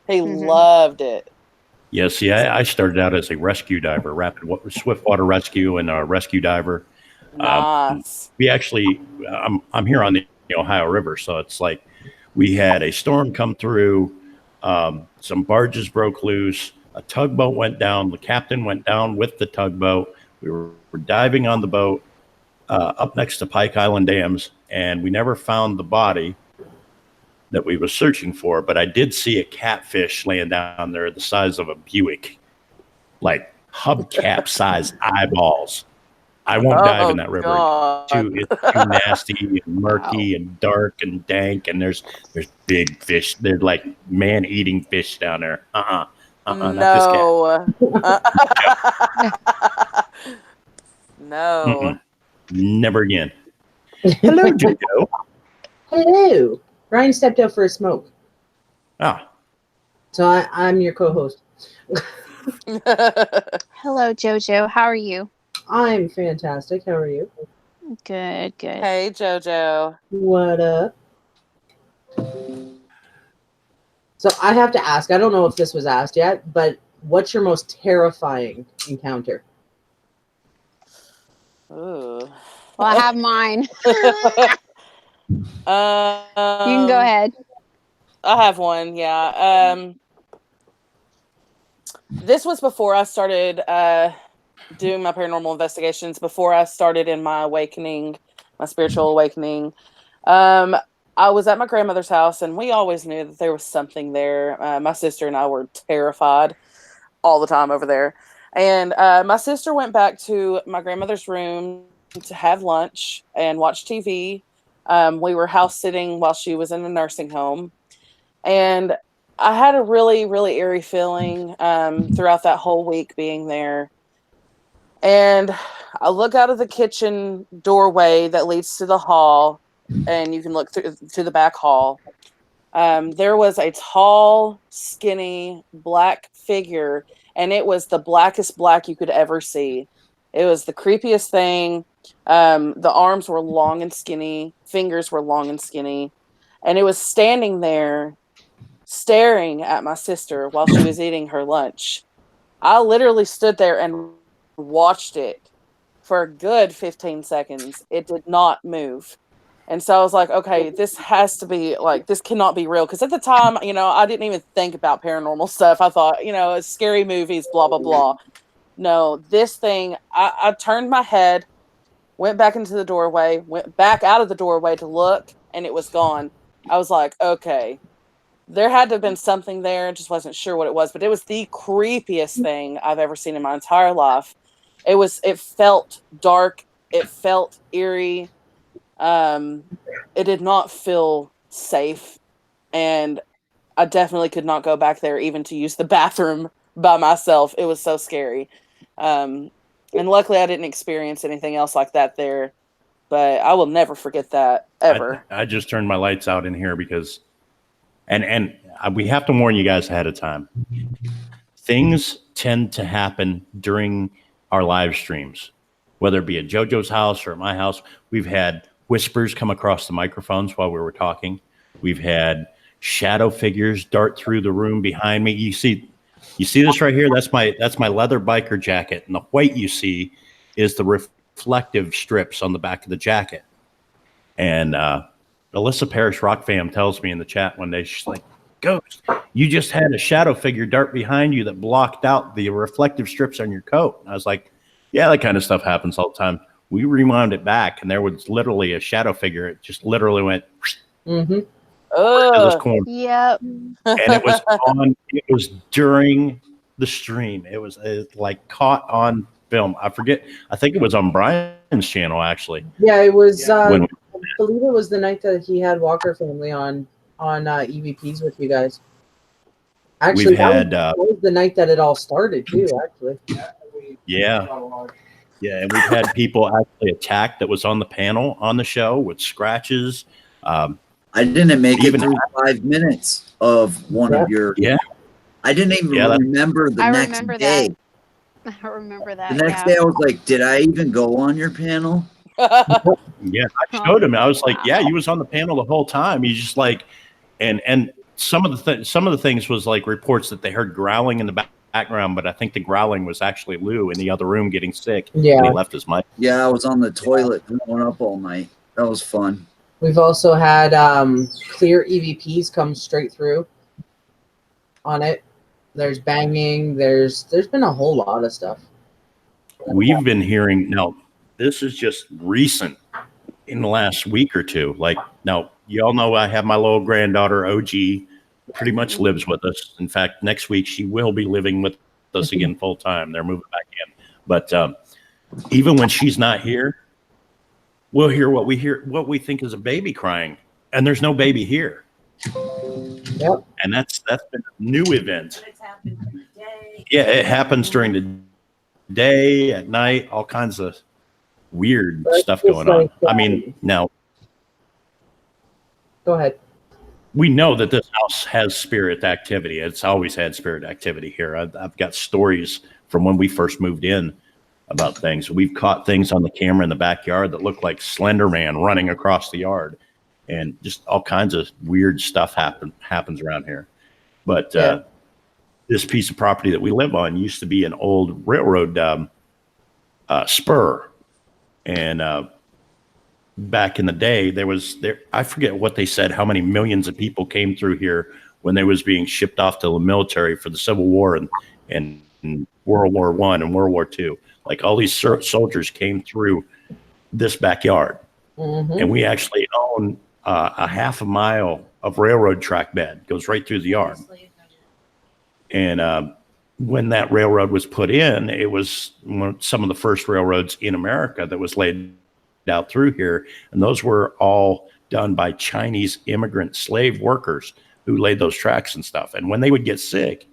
F: He loved it.
B: Yeah, see, I started out as a rescue diver, swift water rescue, and a rescue diver.
F: Nice.
B: We actually, I'm here on the Ohio River, so it's like we had a storm come through, some barges broke loose, a tugboat went down, the captain went down with the tugboat. We were diving on the boat up next to Pike Island Dams, and we never found the body that we were searching for, but I did see a catfish laying down there the size of a Buick, like hubcap size eyeballs. I won't dive in that river. It's too nasty and murky and dark and dank, and there's big fish. They're like man-eating fish down there.
F: No.
B: Not this cat.
F: No.
B: Never again. Hello, Jojo.
G: Hello. Ryan stepped out for a smoke.
B: Ah.
G: So I'm your co-host.
D: Hello, Jojo. How are you?
G: I'm fantastic. How are you?
D: Good.
F: Hey, Jojo.
G: What up? So I have to ask, I don't know if this was asked yet, but what's your most terrifying encounter?
F: Ooh.
D: Well, I have mine. You can go ahead.
F: I have one, yeah. This was before I started doing my paranormal investigations, before I started in my awakening, my spiritual awakening. I was at my grandmother's house, and we always knew that there was something there. My sister and I were terrified all the time over there. And my sister went back to my grandmother's room to have lunch and watch TV. We were house sitting while she was in a nursing home. And I had a really, really eerie feeling throughout that whole week being there. And I look out of the kitchen doorway that leads to the hall, and you can look through to the back hall. There was a tall, skinny, black figure, and it was the blackest black you could ever see. It was the creepiest thing. The arms were long and skinny, fingers were long and skinny, and it was standing there staring at my sister while she was eating her lunch. I literally stood there and watched it for a good 15 seconds. It did not move. And so I was like, okay, this has to be like, this cannot be real. Because at the time, I didn't even think about paranormal stuff. I thought, it's scary movies, blah, blah, blah. No, this thing, I turned my head, went back into the doorway, went back out of the doorway to look, and it was gone. I was like, okay, there had to have been something there. Just wasn't sure what it was, but it was the creepiest thing I've ever seen in my entire life. It felt dark. It felt eerie. It did not feel safe. And I definitely could not go back there even to use the bathroom by myself. It was so scary. And luckily I didn't experience anything else like that there, but I will never forget that ever.
B: I just turned my lights out in here because, and we have to warn you guys ahead of time. Things tend to happen during our live streams, whether it be at JoJo's house or at my house. We've had whispers come across the microphones while we were talking. We've had shadow figures dart through the room behind me. You see this right here? That's my leather biker jacket, and the white you see is the reflective strips on the back of the jacket. And Alyssa Parrish Rock Fam tells me in the chat one day, she's like, "Ghost, you just had a shadow figure dart behind you that blocked out the reflective strips on your coat." And I was like, yeah, that kind of stuff happens all the time. We rewound it back, and there was literally a shadow figure. It just literally went
G: Mm-hmm.
B: to this corner.
D: Yep.
B: And it was during the stream. It was like caught on film. I think it was on Brian's channel, actually.
G: Yeah, it was.
B: When-
G: I believe it was the night that he had Walker Family on E.V.P.s with you guys. Actually, that was the night that it all started too. Actually.
B: Yeah, and we've had people actually attack that was on the panel on the show with scratches.
A: I didn't make it
B: Even-
A: through 5 minutes of one of your.
B: Yeah.
A: I didn't even remember the next
D: remember
A: day.
D: that. I remember that.
A: The next day, I was like, "Did I even go on your panel?"
B: Yeah, I showed him. I was like,
D: Wow.
B: "Yeah, you was on the panel the whole time." He's just like, and some of the things was like reports that they heard growling in the background, but I think the growling was actually Lou in the other room getting sick.
G: Yeah.
B: And he left his mic.
A: Yeah, I was on the toilet throwing up all night. That was fun.
G: We've also had clear EVPs come straight through on it. There's banging. There's been a whole lot of stuff.
B: We've been hearing now. This is just recent in the last week or two. Like now, y'all know I have my little granddaughter OG. Pretty much lives with us. In fact, next week she will be living with us again full time. They're moving back in. But even when she's not here, we'll hear what we think is a baby crying, and there's no baby here.
G: Yep.
B: And that's been a new event. Yeah, it happens during the day, at night, all kinds of weird stuff going on. I mean, now
G: Go ahead.
B: we know that this house has spirit activity. It's always had spirit activity here. I've got stories from when we first moved in about things. We've caught things on the camera in the backyard that look like Slender Man running across the yard, and just all kinds of weird stuff happens around here. But this piece of property that we live on used to be an old railroad spur, and back in the day, I forget what they said, how many millions of people came through here when they was being shipped off to the military for the Civil War and World War I and World War II. Like all these soldiers came through this backyard.
G: Mm-hmm.
B: And we actually own a half a mile of railroad track bed, goes right through the yard. And when that railroad was put in, it was some of the first railroads in America that was laid out through here, and those were all done by Chinese immigrant slave workers who laid those tracks and stuff. And when they would get sick,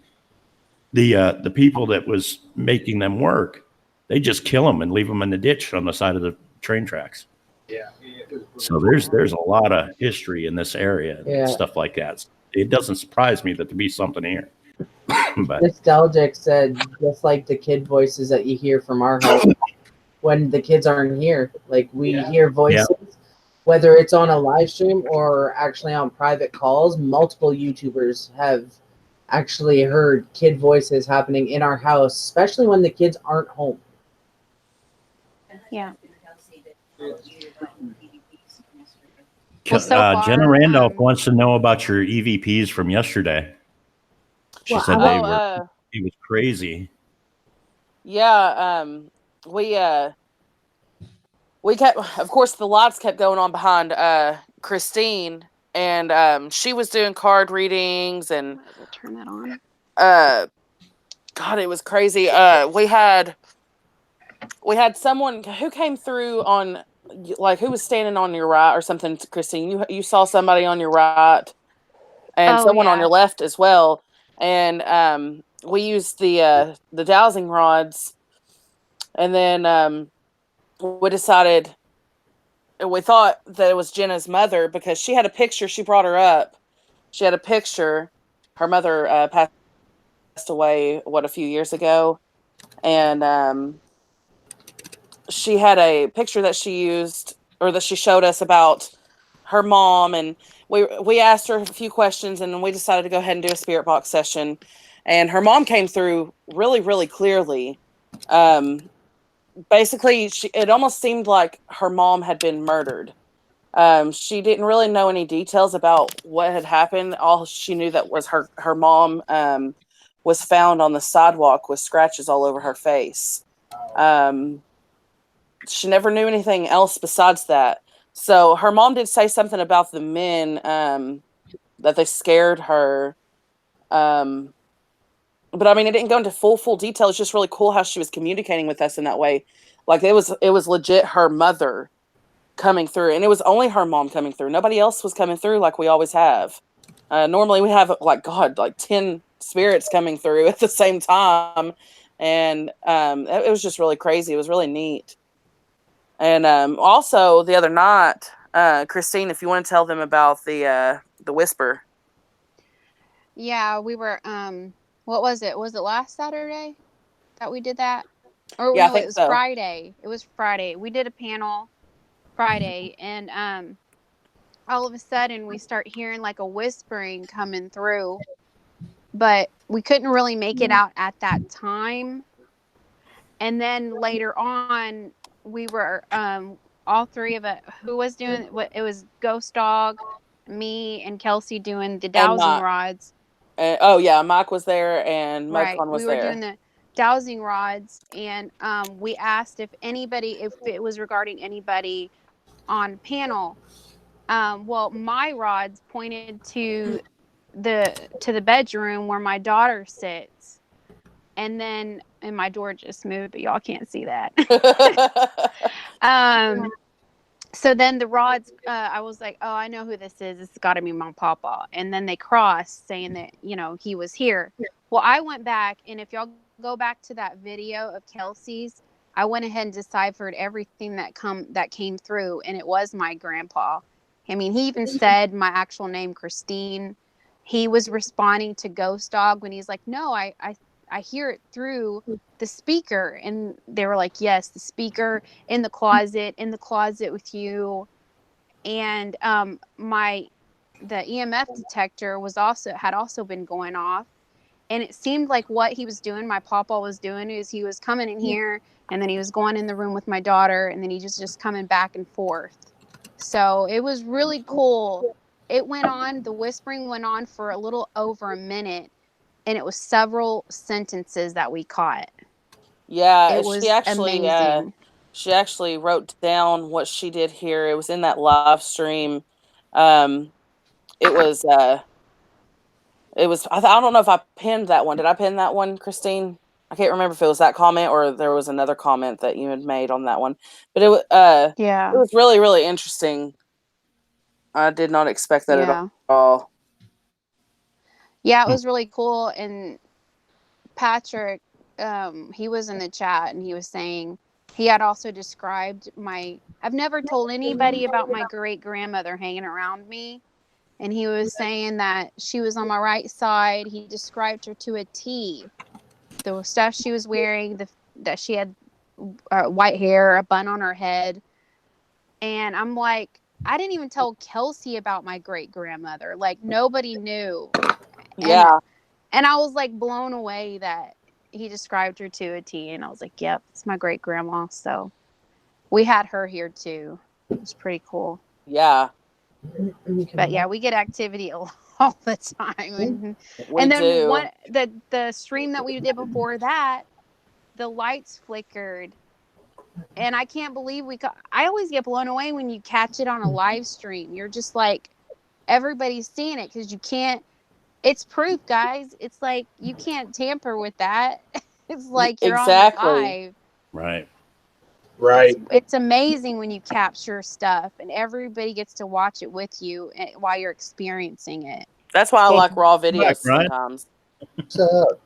B: the people that was making them work, they just kill them and leave them in the ditch on the side of the train tracks.
E: Yeah.
B: So there's a lot of history in this area and stuff like that. It doesn't surprise me that there be something here. But
G: Nostalgic said, just like the kid voices that you hear from our house when the kids aren't here. Like we hear voices whether it's on a live stream or actually on private calls. Multiple YouTubers have actually heard kid voices happening in our house, especially when the kids aren't home.
D: Yeah. Well, so far,
B: Jenna Randolph wants to know about your EVPs from yesterday. She
G: Well,
B: said
F: Oh,
B: it was crazy.
F: yeah. We kept, of course, the lights kept going on behind Christine, and she was doing card readings, and
D: turn that on.
F: God, it was crazy. We had someone who came through on, like, who was standing on your right or something. Christine, you saw somebody on your right, and someone on your left as well, and we used the dowsing rods, and then we decided. We thought that it was Jenna's mother because she had a picture. She brought her up. She had a picture. Her mother passed away, a few years ago. And she had a picture that she used, or that she showed us, about her mom. And we asked her a few questions, and then we decided to go ahead and do a spirit box session. And her mom came through really, really clearly. Basically, it almost seemed like her mom had been murdered. She didn't really know any details about what had happened. All she knew that was her mom was found on the sidewalk with scratches all over her face. She never knew anything else besides that. So her mom did say something about the men, that they scared her. But I mean, it didn't go into full detail. It's just really cool how she was communicating with us in that way. Like, it was legit her mother coming through, and it was only her mom coming through. Nobody else was coming through like we always have. Normally we have, like 10 spirits coming through at the same time, and it was just really crazy. It was really neat. And also the other night, Christine, if you want to tell them about the whisper.
D: Yeah, we were what was it? Was it last Saturday that we did that? Or
F: Yeah, I
D: no, it
F: think
D: was
F: so.
D: Friday. It was Friday. We did a panel Friday, and all of a sudden we start hearing like a whispering coming through, but we couldn't really make it out at that time. And then later on, we were all three of it. Who was doing what? It was Ghost Dog, me, and Kelsey doing the
F: And
D: dowsing rods.
F: oh yeah, Mike was there and
D: Right.
F: Mudcon was
D: We were doing
F: there.
D: the dowsing rods, and we asked if it was regarding anybody on panel. Well, my rods pointed to the bedroom where my daughter sits, and my door just moved, but y'all can't see that. um, so then the rods, I was like, oh, I know who this is. This has got to be my papa. And then they crossed, saying that he was here. Well, I went back, and if y'all go back to that video of Kelsey's, I went ahead and deciphered everything that came through, and it was my grandpa. I mean, he even said my actual name, Christine. He was responding to Ghost Dog when he's like, no, I hear it through the speaker. And they were like, yes, the speaker in the closet with you. And the EMF detector had also been going off. And it seemed like what he was doing, my papa was doing, is he was coming in here, and then he was going in the room with my daughter, and then he just coming back and forth. So it was really cool. The whispering went on for a little over a minute, and it was several sentences that we caught.
F: Yeah,
D: It was amazing.
F: she actually wrote down what she did here. It was in that live stream. Um, it was I don't know if I pinned that one. Did I pin that one, Christine? I can't remember if it was that comment or there was another comment that you had made on that one. But it
D: Yeah.
F: was really, really interesting. I did not expect that at all.
D: Yeah, it was really cool. And Patrick, he was in the chat, and he was saying he had also described I've never told anybody about my great grandmother hanging around me. And he was saying that she was on my right side. He described her to a T. The stuff she was wearing, that she had white hair, a bun on her head. And I'm like, I didn't even tell Kelsey about my great grandmother. Like nobody knew.
F: Yeah.
D: And I was like blown away that he described her to a T. And I was like, yep, it's my great grandma. So we had her here too. It was pretty cool.
F: Yeah.
D: But yeah, we get activity all the time.
F: We
D: And then
F: do.
D: the stream that we did before that, the lights flickered. And I can't believe I always get blown away when you catch it on a live stream. You're just like, everybody's seeing it because you can't, it's proof, guys. It's like, you can't tamper with that. It's like you're on it
F: Exactly.
D: live.
B: Right.
E: Right.
D: It's amazing when you capture stuff and everybody gets to watch it with you while you're experiencing it.
F: That's why I
B: Welcome
F: like raw videos
B: back, Ryan.
F: sometimes.
E: What's up?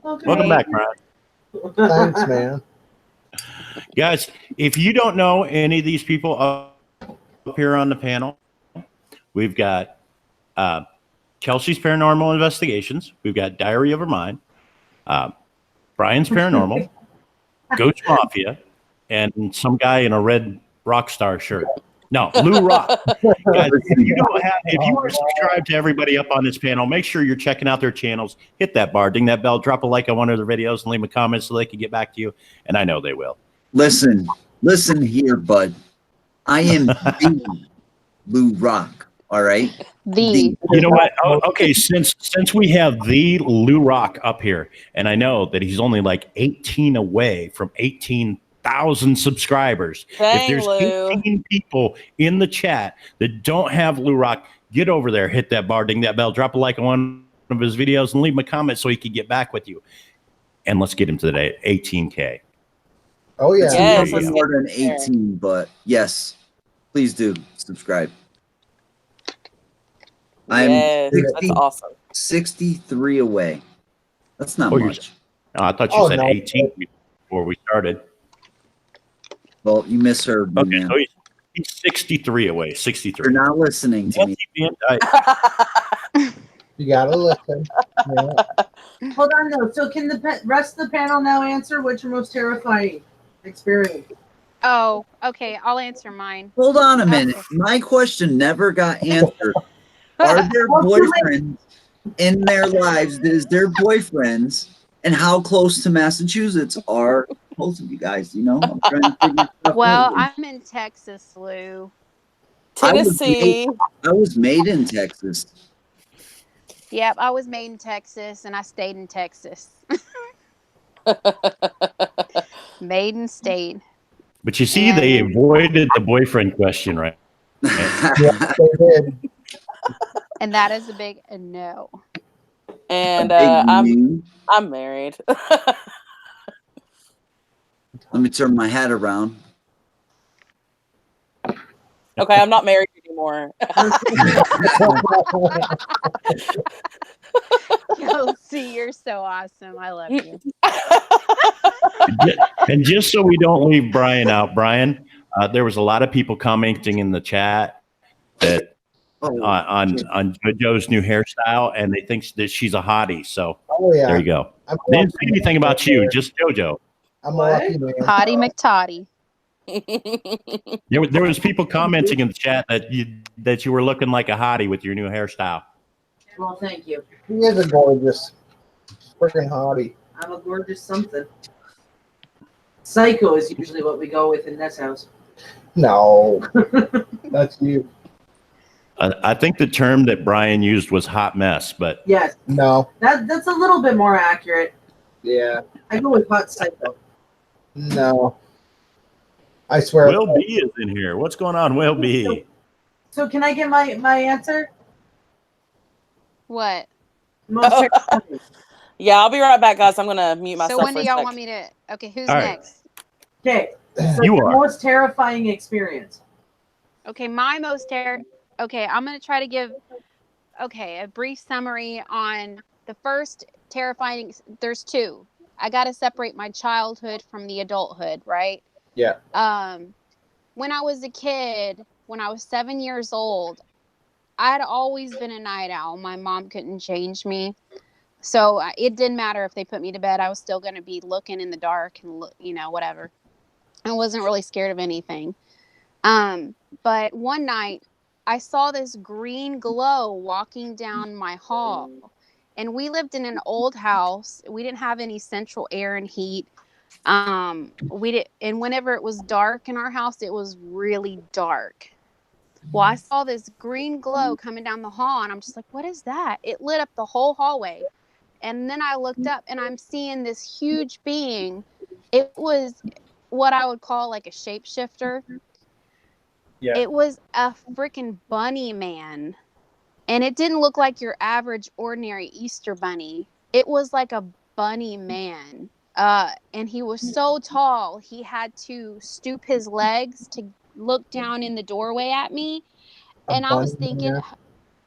B: Welcome back, Ryan.
E: Thanks, man.
B: Guys, if you don't know any of these people up here on the panel, we've got Kelsey's Paranormal Investigations. We've got Diary of a Mind, Brian's Paranormal, Ghost Mafia, and some guy in a red rock star shirt. No, Lou Rock. Guys, if you are subscribed to everybody up on this panel, make sure you're checking out their channels. Hit that bar, ding that bell, drop a like on one of their videos, and leave a comment so they can get back to you. And I know they will.
A: Listen here, bud. I am the Lou Rock. All right.
D: The
B: You know what? Oh, okay, since we have the Lou Rock up here, and I know that he's only like 18 away from 18,000 subscribers.
F: Dang,
B: If there's
F: Lou.
B: 18 people in the chat that don't have Lou Rock, get over there, hit that bar, ding that bell, drop a like on one of his videos, and leave him a comment so he can get back with you. And let's get him to that 18K.
E: Oh yeah.
A: It's
F: Yes,
A: more
F: let's
A: than
F: get there.
A: 18, but yes, please do subscribe. I'm
F: Yes,
A: 60
F: that's awesome.
A: 63 away. That's not
B: Oh, you're-
A: much.
B: I thought you
E: Oh,
B: said
E: no.
B: 18 before we started.
A: Well, you misheard me,
B: Okay,
A: man.
B: so he's 63 away. 63.
A: You're not listening to me.
B: Nancy Van Dyke.
E: You gotta listen. Yeah.
H: Hold on though. So can the rest of the panel now answer what's your most terrifying experience?
D: Oh, okay. I'll answer mine.
A: Hold on a minute.
D: Okay.
A: My question never got answered. Are there boyfriends in their lives? Is there boyfriends? And how close to Massachusetts are both of you guys? You know, I'm trying to figure stuff
D: Well,
A: out.
D: I'm in Texas, Lou.
F: Tennessee.
A: I was made in Texas.
D: Yep, I was made in Texas and I stayed in Texas. Made and stayed.
B: But you see, they avoided the boyfriend question, right?
E: Yeah, they did.
D: And that is a big no.
F: And
A: Big
F: I'm married.
A: Let me turn my hat around.
F: Okay, I'm not married anymore.
D: Kelsey, you're so awesome. I love you.
B: And just so we don't leave Brian out, Brian, there was a lot of people commenting in the chat that on JoJo's new hairstyle, and they think that she's a hottie. So
E: yeah.
B: there you go. They didn't say anything about you, just JoJo.
E: I'm a lucky man.
D: Potty McToddy.
B: There was people commenting in the chat that you were looking like a hottie with your new hairstyle.
H: Well, thank you.
E: He is a gorgeous, freaking hottie.
H: I'm a gorgeous something. Psycho is usually what we go with in this house.
E: No, that's you.
B: I think the term that Brian used was hot mess, but
H: Yes,
E: No,
H: that's a little bit more accurate.
E: yeah,
H: I go with hot psycho.
E: no. I swear.
B: Will B is in here. What's going on, Will B?
H: So can I get my answer?
D: What?
H: Most terrifying.
F: Yeah, I'll be right back, guys. I'm gonna mute myself.
D: So when
F: for
D: do
F: a
D: y'all
F: sec.
D: want me to? Okay, who's
B: All right.
D: next?
H: Okay. So
B: You
H: your
B: are.
H: most terrifying experience.
D: Okay, my most Okay, I'm gonna try to give a brief summary on the first terrifying. There's two. I got to separate my childhood from the adulthood, right?
E: Yeah.
D: When I was a kid, when I was 7 years old, I'd always been a night owl. My mom couldn't change me. So it didn't matter if they put me to bed. I was still going to be looking in the dark and, whatever. I wasn't really scared of anything. But one night I saw this green glow walking down my hall. And we lived in an old house. We didn't have any central air and heat. We did, and whenever it was dark in our house, it was really dark. Well, I saw this green glow coming down the hall, and I'm just like, what is that? It lit up the whole hallway. And then I looked up and I'm seeing this huge being. It was what I would call like a shapeshifter.
I: Yeah.
D: It was a freaking bunny man. And it didn't look like your average ordinary Easter bunny. It was like a bunny man. And he was so tall, he had to stoop his legs to look down in the doorway at me.
E: A
D: And I was
E: bunny
D: thinking,
E: man.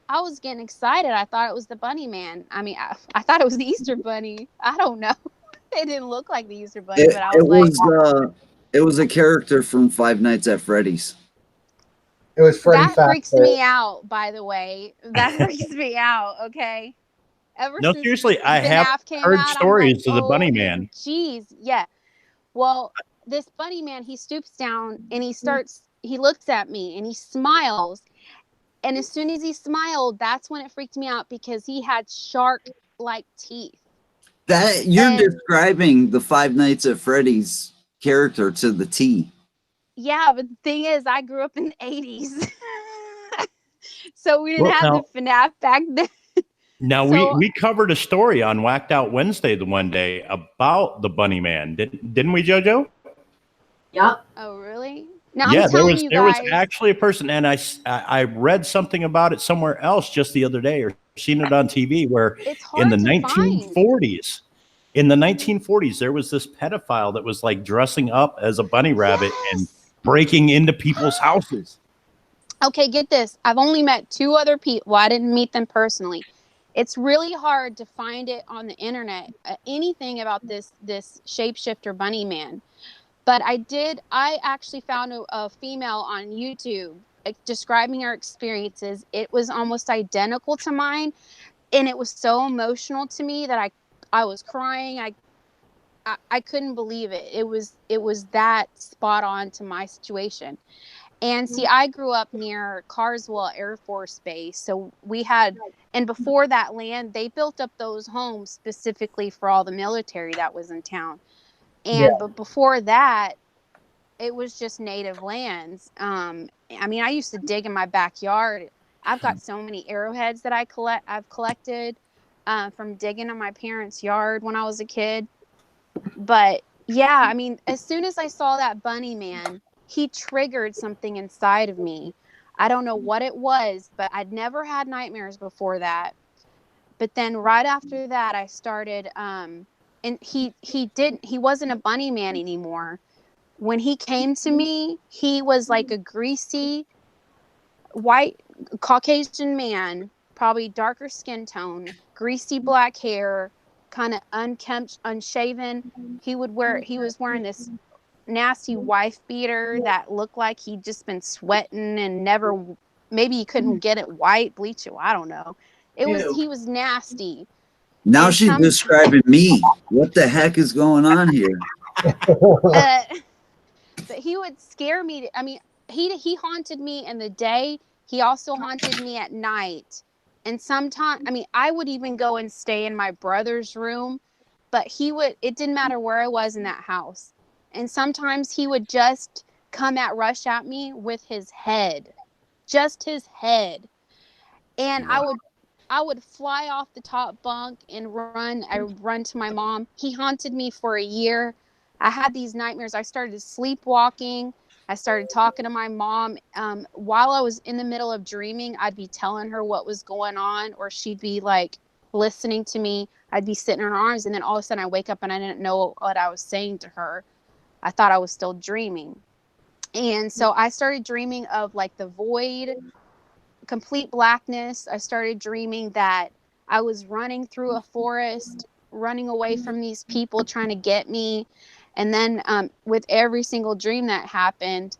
D: I was getting excited. I thought it was the bunny man. I mean, I thought it was the Easter bunny. I don't know. It didn't look like the Easter bunny,
A: It,
D: but I
A: it
D: was like,
A: was it was a character from Five Nights at Freddy's.
E: It was Freddy
D: that freaks
E: Fazbear.
D: me out, by the way. That freaks me out, okay? Ever
B: No,
D: since
B: seriously, I have
D: FNAF came
B: heard
D: out, I'm like,
B: stories of the Bunny Man.
D: geez, yeah. Well, this bunny man, he stoops down and he looks at me and he smiles. And as soon as he smiled, that's when it freaked me out because he had shark-like teeth.
A: That you're
D: And
A: describing the Five Nights at Freddy's character to the T.
D: yeah, but the thing is, I grew up in the 80s. So we didn't
B: Well,
D: have the FNAF back then.
B: now
D: So,
B: we covered a story on Whacked Out Wednesday the one day about the Bunny Man, didn't we, JoJo?
H: Yep.
D: oh, really? Now I'm
B: Yeah,
D: telling you
B: there was
D: guys,
B: actually a person, and I read something about it somewhere else just the other day, or seen it on TV, where
D: it's
B: in the
D: hard to find.
B: 1940s, there was this pedophile that was like dressing up as a bunny rabbit and
D: Yes.
B: breaking into people's houses.
D: Okay, get this. I've only met 2 other people. Well, I didn't meet them personally. It's really hard to find it on the internet, anything about this shapeshifter bunny man. But I actually found a female on YouTube describing her experiences. It was almost identical to mine, and it was so emotional to me that I was crying. I couldn't believe it. It was that spot on to my situation. And see, I grew up near Carswell Air Force Base. So and before that land, they built up those homes specifically for all the military that was in town. But before that, it was just native lands. I mean, I used to dig in my backyard. I've got so many arrowheads that I've collected from digging in my parents' yard when I was a kid. But yeah, I mean, as soon as I saw that bunny man, he triggered something inside of me. I don't know what it was, but I'd never had nightmares before that. But then right after that, I started and he wasn't a bunny man anymore. When he came to me, he was like a greasy white Caucasian man, probably darker skin tone, greasy black hair, kind of unkempt, unshaven. He was wearing this nasty wife beater that looked like he'd just been sweating and never, maybe he couldn't get it white, bleach it. I don't know.
H: Ew.
D: He was nasty.
A: Now
D: And
A: she's describing me. What the heck is going on here?
D: uh, but he would scare me. I mean, he haunted me in the day. He also haunted me at night. And sometimes, I mean, I would even go and stay in my brother's room, but it didn't matter where I was in that house. And sometimes he would just rush at me with his head, just his head. And I would fly off the top bunk and run. I would run to my mom. He haunted me for a year. I had these nightmares. I started sleepwalking. I started talking to my mom. While I was in the middle of dreaming, I'd be telling her what was going on, or she'd be like listening to me. I'd be sitting in her arms, and then all of a sudden I wake up and I didn't know what I was saying to her. I thought I was still dreaming. And so I started dreaming of like the void, complete blackness. I started dreaming that I was running through a forest, running away from these people trying to get me. And then with every single dream that happened,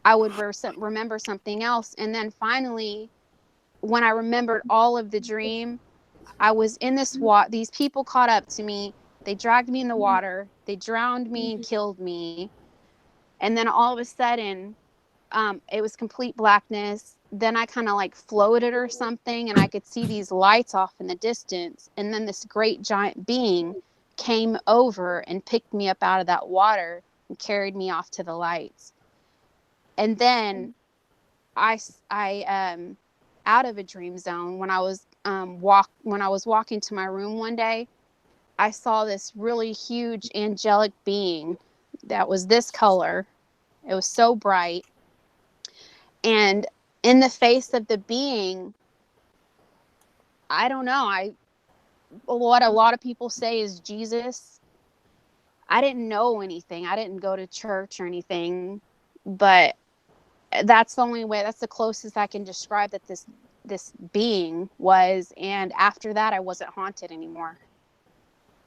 D: I would remember something else. And then finally, when I remembered all of the dream, I was in this water. These people caught up to me. They dragged me in the water. They drowned me and killed me. And then all of a sudden, it was complete blackness. Then I kind of like floated or something, and I could see these lights off in the distance. And then this great giant being came over and picked me up out of that water and carried me off to the lights. And then I out of a dream zone when I was walking to my room one day, I saw this really huge angelic being that was this color. It was so bright. And in the face of the being, I don't know, what a lot of people say is Jesus. I didn't know anything. I didn't go to church or anything, but that's the closest I can describe that this being was. And after that, I wasn't haunted anymore.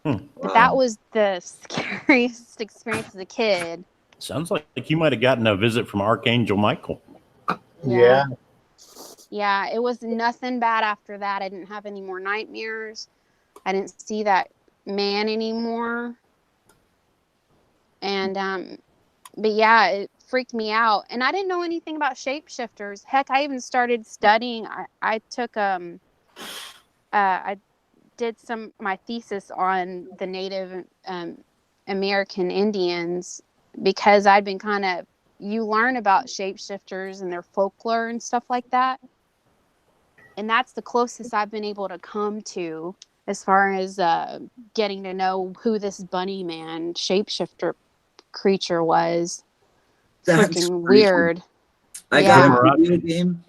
D: But that was the scariest experience as a kid.
B: Sounds like you might have gotten a visit from Archangel Michael.
E: Yeah.
D: Yeah, it was nothing bad after that. I didn't have any more nightmares. I didn't see that man anymore. And but yeah, it freaked me out. And I didn't know anything about shapeshifters. Heck, I even started studying. I took I did my thesis on the Native American Indians, because I'd been you learn about shapeshifters and their folklore and stuff like that. And that's the closest I've been able to come to as far as getting to know who this bunny man shapeshifter creature was.
A: That's
D: Freaking
A: creepy.
D: weird.
A: I got a video game.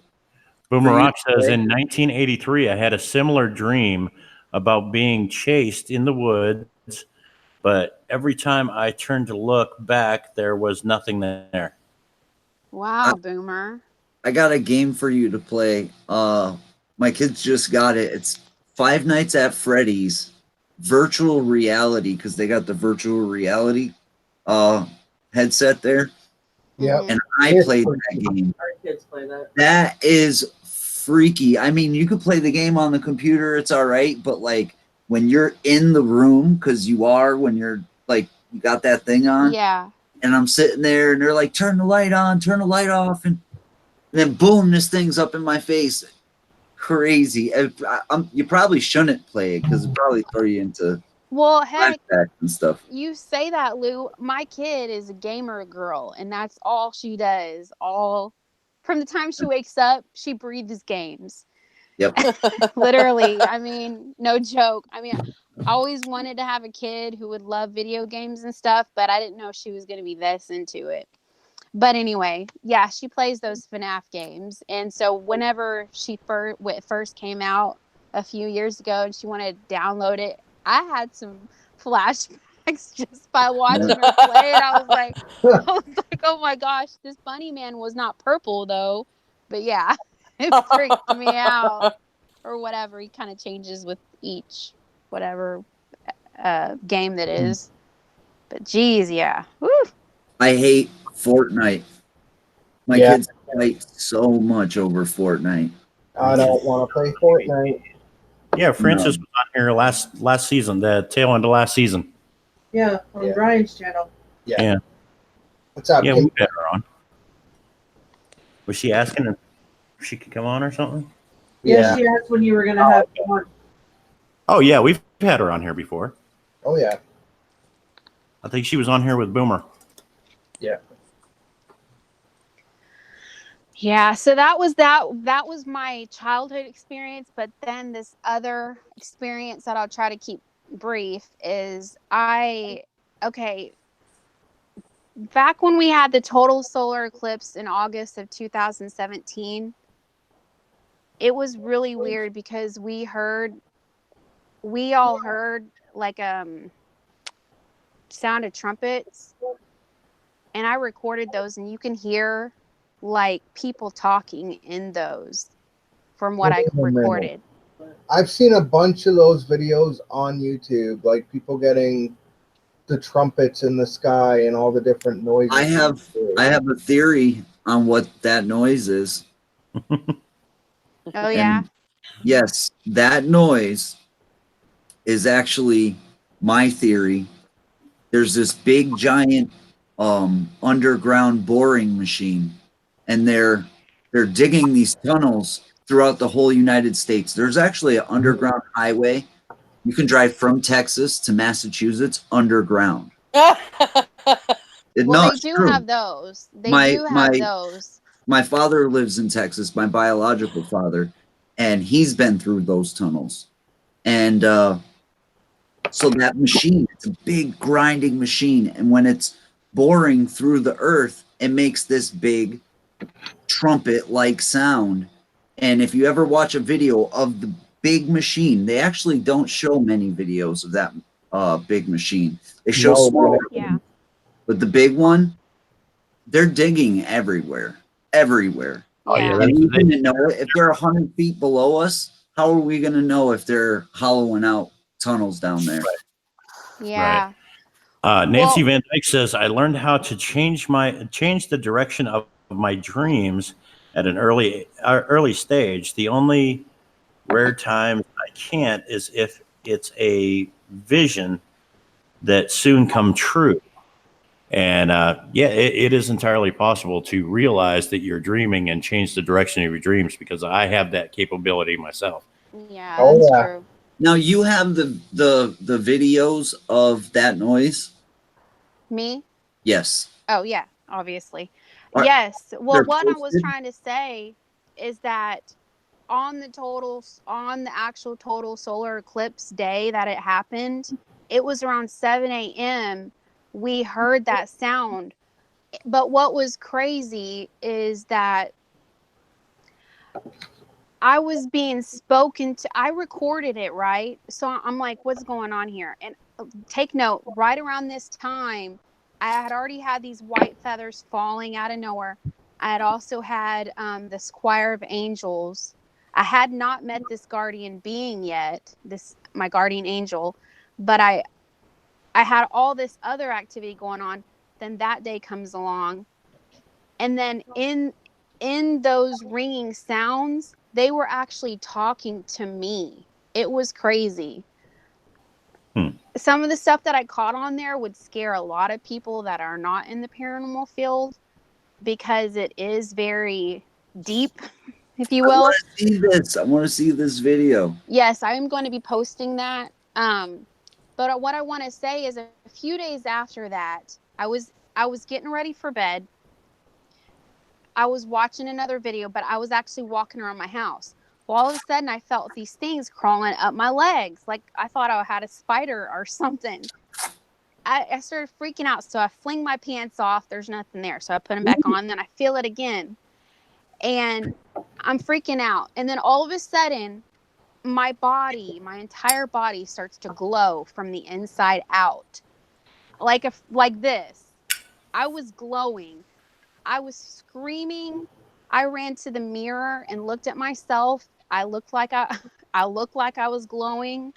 B: Boomerang says, in 1983, I had a similar dream about being chased in the woods, but every time I turned to look back, there was nothing there.
D: Wow, Boomer.
A: I got a game for you to play. My kids just got it. It's Five Nights at Freddy's virtual reality, because they got the virtual reality headset there.
E: Yeah.
A: And I played that game.
G: Our kids play that.
A: That is freaky. I mean, you could play the game on the computer, it's all right, but like when you're in the room, because you are when you're like you got that thing on.
D: Yeah.
A: And I'm sitting there and they're like, turn the light on, turn the light off, and then boom, this thing's up in my face. Crazy. You probably shouldn't play it because it probably throw you into
D: heck,
A: and stuff.
D: You say that, Lou. My kid is a gamer girl, and that's all she does. All from the time she wakes up, she breathes games.
A: Yep.
D: Literally. I mean, no joke. I mean, I always wanted to have a kid who would love video games and stuff, but I didn't know she was going to be this into it. But anyway, yeah, she plays those FNAF games. And so whenever she first came out a few years ago and she wanted to download it, I had some flashbacks just by watching her play. And I was like, oh my gosh, this bunny man was not purple though. But yeah, it freaked me out. Or whatever. He kind of changes with each whatever game that is. But geez, yeah. Woo.
A: I hate Fortnite. My kids fight so much over Fortnite.
E: I don't want to play Fortnite.
B: Yeah, Francis was on here last season, the tail end of last season.
H: Yeah, on Brian's channel.
B: Yeah.
E: What's up?
B: Yeah, we had her on. Was she asking if she could come on or something?
H: Yeah, she asked when you were going to have one.
B: Oh, yeah, we've had her on here before.
E: Oh, yeah.
B: I think she was on here with Boomer.
E: Yeah.
D: Yeah, so that was my childhood experience, but then this other experience that I'll try to keep brief is back when we had the total solar eclipse in August of 2017, it was really weird because we all heard like sound of trumpets, and I recorded those, and you can hear like people talking in those from what I recorded.
E: I've seen a bunch of those videos on YouTube, like people getting the trumpets in the sky and all the different noises.
A: I have a theory on what that noise is.
D: Oh yeah.
A: And yes, that noise is actually my theory. There's this big giant underground boring machine and they're digging these tunnels throughout the whole United States. There's actually an underground highway. You can drive from Texas to Massachusetts underground.
D: Well,
A: No,
D: they
A: it's
D: do
A: true.
D: have those. They
A: My
D: do have
A: my
D: those.
A: my father lives in Texas, my biological father, and he's been through those tunnels. And so that machine, it's a big grinding machine, and when it's boring through the earth, it makes this big trumpet-like sound. And if you ever watch a video of the big machine, they actually don't show many videos of that big machine. They show
E: No,
A: small,
D: Yeah.
A: but the big one, they're digging everywhere, everywhere.
B: Oh yeah,
D: Yeah.
A: And
B: that's
A: we didn't know it. If they're 100 feet below us, how are we going to know if they're hollowing out tunnels down there?
D: Yeah.
B: Nancy
D: Well,
B: Van Dyke says, I learned how to change the direction of my dreams at an early stage. The only rare times I can't is if it's a vision that soon come true. And yeah, it is entirely possible to realize that you're dreaming and change the direction of your dreams, because I have that capability myself.
D: yeah,
E: Oh,
D: that's
E: yeah.
D: true.
A: Now you have the videos of that noise.
D: Me?
A: Yes.
D: Oh, yeah, obviously.
A: Are
D: Yes. Well,
A: they're
D: what I was
A: posted?
D: trying to say is that on the actual total solar eclipse day that it happened, it was around 7 a.m. We heard that sound. But what was crazy is that I was being spoken to. I recorded it, right? So I'm like, what's going on here? And take note, right around this time, I had already had these white feathers falling out of nowhere. I had also had this choir of angels. I had not met this guardian being yet, this my guardian angel, but I had all this other activity going on. Then that day comes along, and then in those ringing sounds, they were actually talking to me. It was crazy. Some of the stuff that I caught on there would scare a lot of people that are not in the paranormal field, because it is very deep, if you
A: I
D: will.
A: want to see this. I want to see this video.
D: Yes, I am going to be posting that. But what I want to say is, a few days after that, I was getting ready for bed. I was watching another video, but I was actually walking around my house. Well, all of a sudden, I felt these things crawling up my legs. Like I thought I had a spider or something. I started freaking out. So I fling my pants off. There's nothing there. So I put them back on. Then I feel it again. And I'm freaking out. And then all of a sudden, my entire body starts to glow from the inside out. Like this. I was glowing. I was screaming. I ran to the mirror and looked at myself. I looked like I was glowing.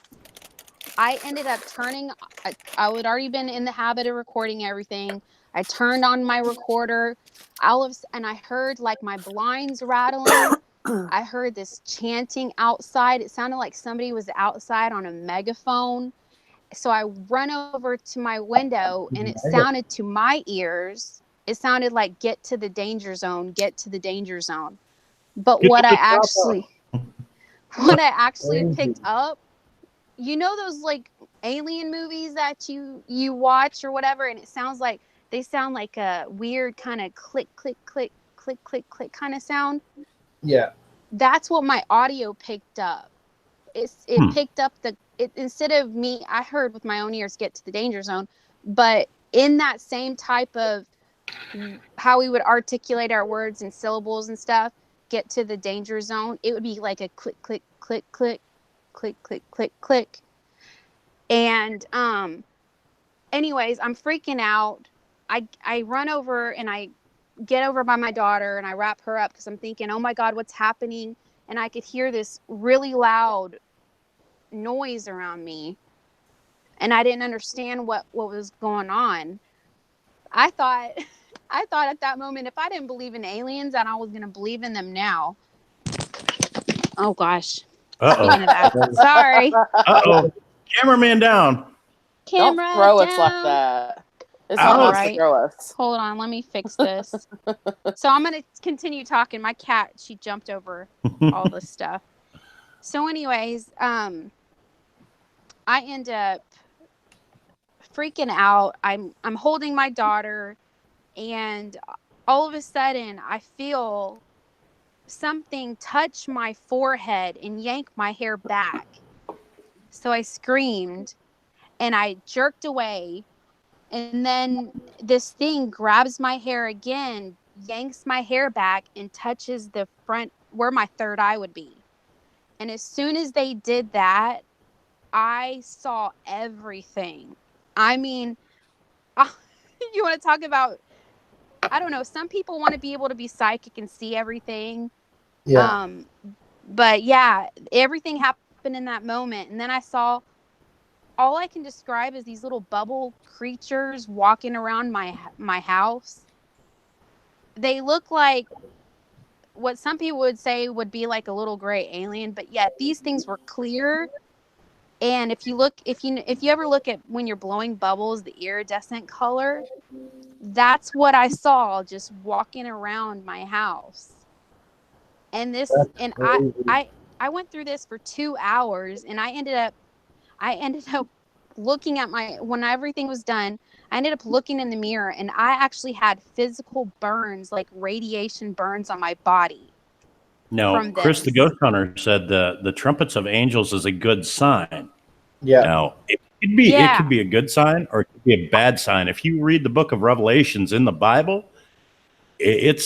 D: I ended up turning. I had already been in the habit of recording everything. I turned on my recorder. And I heard like my blinds rattling. I heard this chanting outside. It sounded like somebody was outside on a megaphone. So I run over to my window, and it sounded to my ears. It sounded like, get to the danger zone, get to the danger zone. But what I actually picked up, you know those like alien movies that you watch or whatever, and they sound like a weird kind of click click click click click click kind of sound.
E: Yeah.
D: That's what my audio picked up. It picked up instead of me, I heard with my own ears, get to the danger zone, but in that same type of how we would articulate our words and syllables and stuff, get to the danger zone, it would be like a click click click click click click click click. And anyways, I'm freaking out. I run over and I get over by my daughter and I wrap her up, because I'm thinking, oh my God, what's happening? And I could hear this really loud noise around me, and I didn't understand what was going on. I thought at that moment, if I didn't believe in aliens, then I was going to believe in them now. Oh gosh. Speaking of that, sorry.
B: Uh-oh. Cameraman down.
D: Camera
F: Don't throw
D: down.
F: us like that. It's
B: All
F: not us
D: right.
F: to grow us.
D: Hold on, let me fix this. So I'm gonna continue talking. My cat, she jumped over all this stuff. So, anyways, I end up freaking out. I'm holding my daughter, and all of a sudden, I feel something touch my forehead and yank my hair back. So I screamed, and I jerked away. And then this thing grabs my hair again, yanks my hair back, and touches the front where my third eye would be. And as soon as they did that, I saw everything. I mean, you want to talk about, I don't know, some people want to be able to be psychic and see everything.
E: Yeah.
D: But yeah, everything happened in that moment. And then I saw, all I can describe is these little bubble creatures walking around my house. They look like what some people would say would be like a little gray alien, but yet these things were clear. And if you ever look at when you're blowing bubbles, the iridescent color, that's what I saw just walking around my house. And
E: That's
D: and
E: crazy.
D: I went through this for 2 hours, and I ended up looking at when everything was done, I ended up looking in the mirror, and I actually had physical burns, like radiation burns on my body
B: No,
D: from
B: Chris the
D: this.
B: Ghost Hunter said the trumpets of angels is a good sign.
E: Yeah.
B: Now, it could
D: Yeah.
B: be a good sign or it could be a bad sign. If you read the book of Revelations in the Bible, it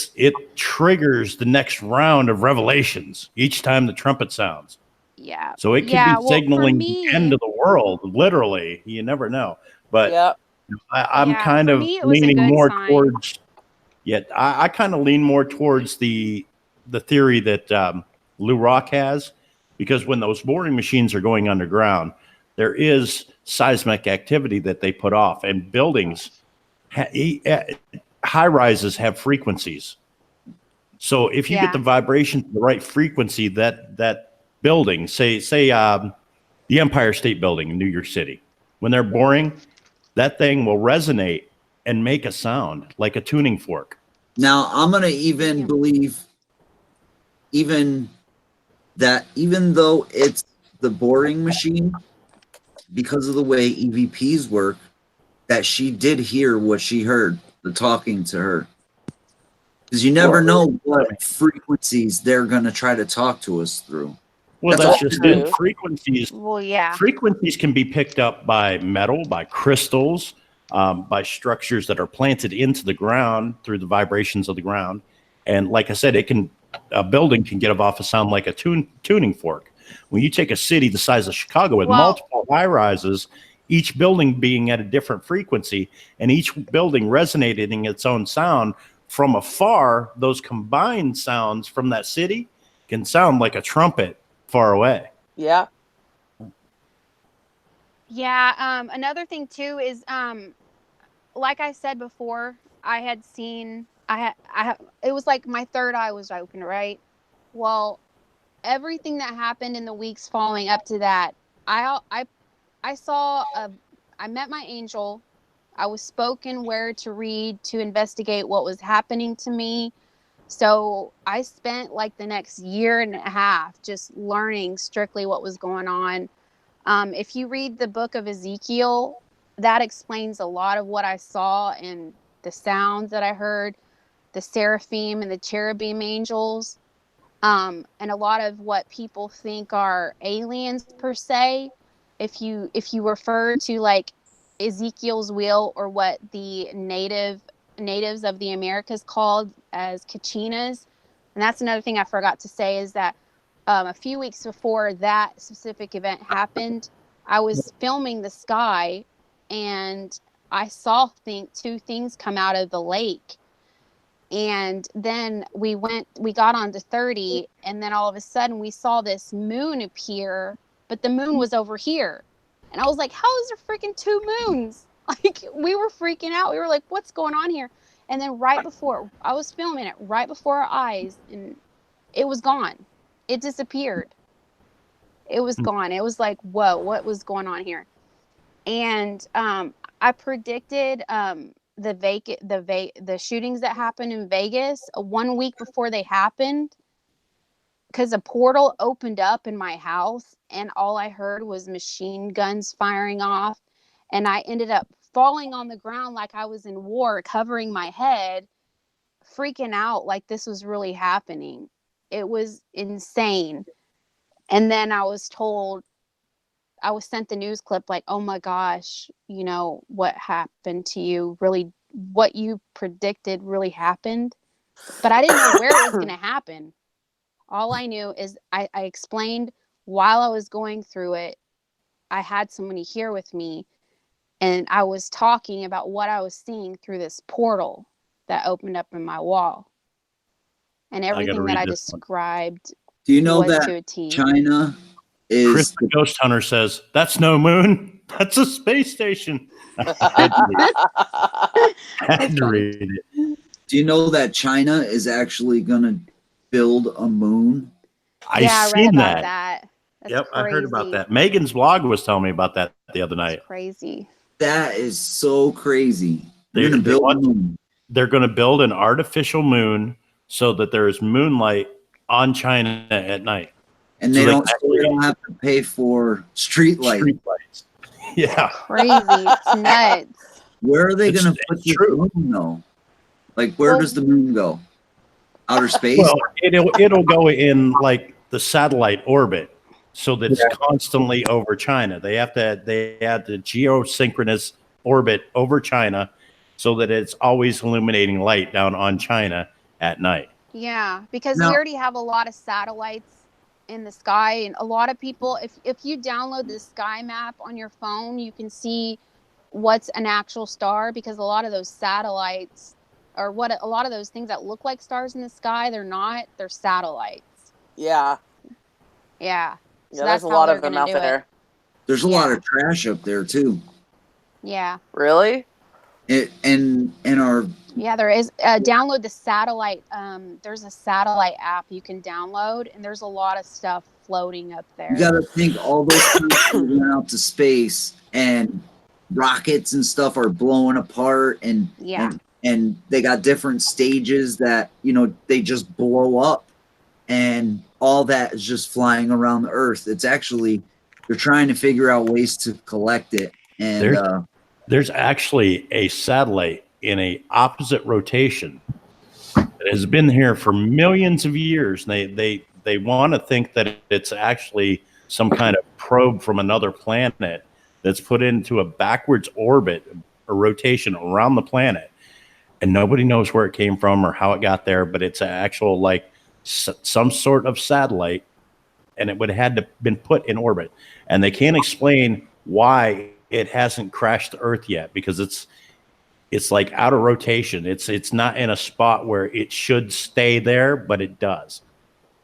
B: triggers the next round of revelations each time the trumpet sounds.
D: Yeah.
B: So it could be
D: Yeah. Well, for
B: signaling the end
D: me,
B: of the world, literally. You never know. But
F: Yep.
B: I'm
D: yeah,
B: kind
D: for
B: of
D: me, it was a
B: leaning
D: good
B: more
D: sign.
B: towards. Yet I kind of lean more towards the theory that Lou Rock has, because when those boring machines are going underground, there is seismic activity that they put off, and buildings, high rises have frequencies. So if you get the
D: Yeah.
B: vibration to the right frequency, that building, say the Empire State Building in New York City, when they're boring, that thing will resonate and make a sound like a tuning fork.
A: Now I'm gonna even believe even that even though it's the boring machine, because of the way EVPs work, that she did hear what she heard, the talking to her. Because you never know what frequencies they're gonna try to talk to us through.
B: Well,
A: That's
B: that's
A: all.
B: just
F: true.
B: it. Frequencies
D: Well, yeah.
B: frequencies can be picked up by metal, by crystals, by structures that are planted into the ground through the vibrations of the ground. And like I said, a building can get off a sound like a tuning fork. When you take a city the size of Chicago with
D: Well,
B: multiple high rises, each building being at a different frequency, and each building resonating its own sound from afar, those combined sounds from that city can sound like a trumpet far away.
F: Yeah.
D: yeah. Another thing too is, like I said before, it was like my third eye was open, right? Well, everything that happened in the weeks following up to that, I I I saw I met my angel. I was spoken where to read to investigate what was happening to me. So I spent like the next year and a half just learning strictly what was going on. If you read the book of Ezekiel, that explains a lot of what I saw and the sounds that I heard, the seraphim and the cherubim angels, and a lot of what people think are aliens per se. If you refer to like Ezekiel's wheel, or what the natives of the Americas called as kachinas, and that's another thing I forgot to say is that a few weeks before that specific event happened, I was filming the sky, and I saw two things come out of the lake. And then we got on to 30, and then all of a sudden we saw this moon appear, but the moon was over here. And I was like, how is there freaking two moons? Like, we were freaking out. We were like, what's going on here? And then right before I was filming it, right before our eyes, and it was gone. It disappeared. It was gone. It was like, whoa, what was going on here? And I predicted the shootings that happened in Vegas 1 week before they happened, because a portal opened up in my house and all I heard was machine guns firing off, and I ended up falling on the ground like I was in war, covering my head, freaking out like this was really happening. It was insane. And then I was sent the news clip like, oh my gosh, what happened to you, really, what you predicted really happened. But I didn't know where it was going to happen. All I knew is I explained while I was going through it. I had somebody here with me, and I was talking about what I was seeing through this portal that opened up in my wall. And everything that I described
A: Do you know
D: was
A: that
D: to a T.
A: China
B: Chris
A: is
B: the Ghost Hunter says, that's no moon. That's a space station. I had to read it.
A: Do you know that China is actually going to build a moon?
D: I read about that. That's
B: Yep,
D: crazy.
B: I heard about that. Megan's blog was telling me about that the other night.
D: That's crazy.
A: That is so crazy. They're going to build a moon.
B: They're going to build an artificial moon so that there is moonlight on China at night.
A: And they don't have to pay for street lights.
B: Yeah.
D: Crazy. It's nuts.
A: Where are they going to put this moon, though? Like, where does the moon go? Outer space?
B: Well, it'll go in like the satellite orbit, so that it's constantly over China. They have the geosynchronous orbit over China, so that it's always illuminating light down on China at night.
D: Yeah, because we already have a lot of satellites in the sky, and a lot of people, if you download the sky map on your phone, you can see what's an actual star, because a lot of those satellites, or a lot of those things that look like stars in the sky, they're not, they're satellites.
F: Yeah.
D: Yeah. So
F: there's a lot of them out there.
A: There's a lot of trash up there too.
D: Yeah.
F: Really?
A: And our
D: there is. Download the satellite. There's a satellite app you can download, and there's a lot of stuff floating up there.
A: You got to think all those people went out to space, and rockets and stuff are blowing apart, and they got different stages that they just blow up, and all that is just flying around the Earth. It's actually, they're trying to figure out ways to collect it, and
B: there's actually a satellite in a opposite rotation that has been here for millions of years. They want to think that it's actually some kind of probe from another planet that's put into a backwards orbit, a rotation around the planet, and nobody knows where it came from or how it got there. But it's an actual, like, some sort of satellite, and it would have had to been put in orbit, and they can't explain why it hasn't crashed the Earth yet, because it's like out of rotation. It's not in a spot where it should stay there, but it does.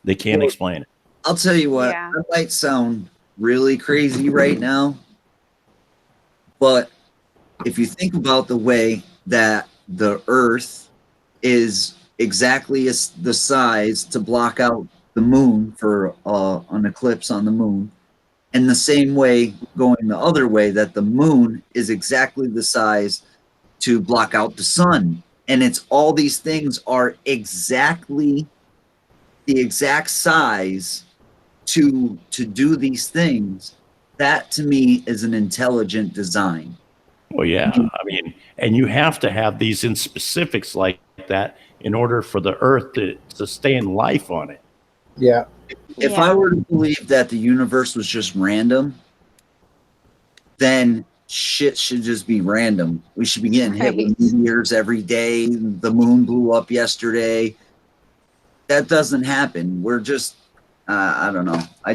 B: They can't explain it.
A: I'll tell you what, that might sound really crazy right now, but if you think about the way that the Earth is exactly the size to block out the moon for an eclipse on the moon, and the same way going the other way, that the moon is exactly the size to block out the sun. And it's all these things are exactly the exact size to do these things. That to me is an intelligent design.
B: Well, yeah. I mean, and you have to have these in specifics like that in order for the Earth to sustain life on it.
E: Yeah.
A: If I were to believe that the universe was just random, then shit should just be random. We should be getting hit with meteors every day. The moon blew up yesterday. That doesn't happen. We're just, I don't know. I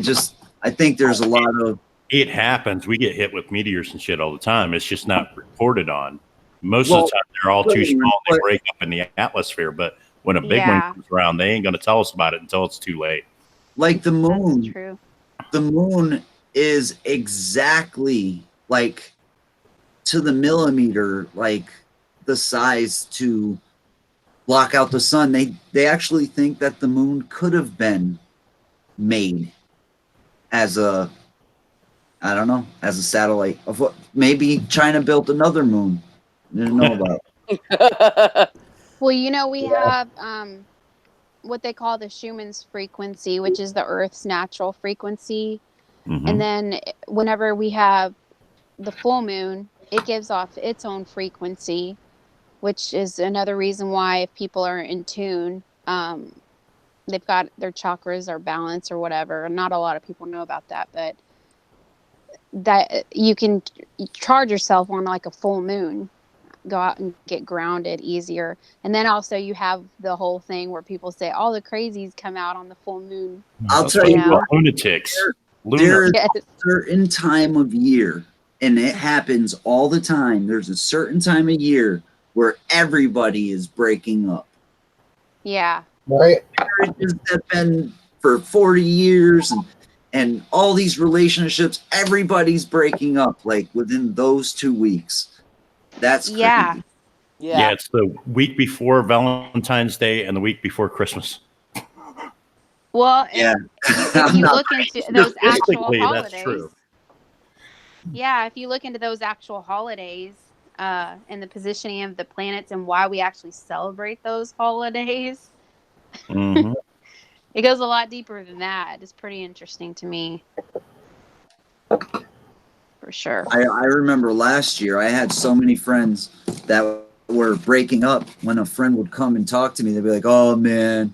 A: think there's a lot of...
B: It happens. We get hit with meteors and shit all the time. It's just not reported on. Most of the time, they're all too small. They break up in the atmosphere. But when a big one comes around, they ain't going to tell us about it until it's too late.
A: Like the moon. True. The moon is exactly, like, to the millimeter, like the size to block out the sun. They actually think that the moon could have been made as a I don't know, as a satellite of what maybe China built another moon. Didn't know about.
D: Well, we have what they call the Schumann's frequency, which is the Earth's natural frequency.
B: Mhm.
D: And then whenever we have the full moon, it gives off its own frequency, which is another reason why if people are in tune, they've got their chakras are balanced or whatever. Not a lot of people know about that, but that you can charge yourself on like a full moon, go out and get grounded easier. And then also you have the whole thing where people say all the crazies come out on the full moon.
A: I'll
B: That's
A: tell
B: what
A: you
B: they call
A: what,
B: lunatics.
A: there is
D: Yes.
A: a certain time of year, and it happens all the time. There's a certain time of year where everybody is breaking up.
D: Yeah.
E: Right?
A: Marriages have been for 40 years and all these relationships, everybody's breaking up like within those 2 weeks. That's crazy.
D: Yeah.
B: Yeah, it's the week before Valentine's Day and the week before Christmas.
D: Well,
A: Yeah.
D: if
A: I'm
D: you
A: not-
D: look into those actual
B: Statistically,
D: holidays,
B: that's true.
D: yeah, if you look into those actual holidays and the positioning of the planets and why we actually celebrate those holidays,
B: Mhm.
D: it goes a lot deeper than that. It's pretty interesting to me. For sure.
A: I remember last year I had so many friends that were breaking up. When a friend would come and talk to me, they'd be like, "Oh man,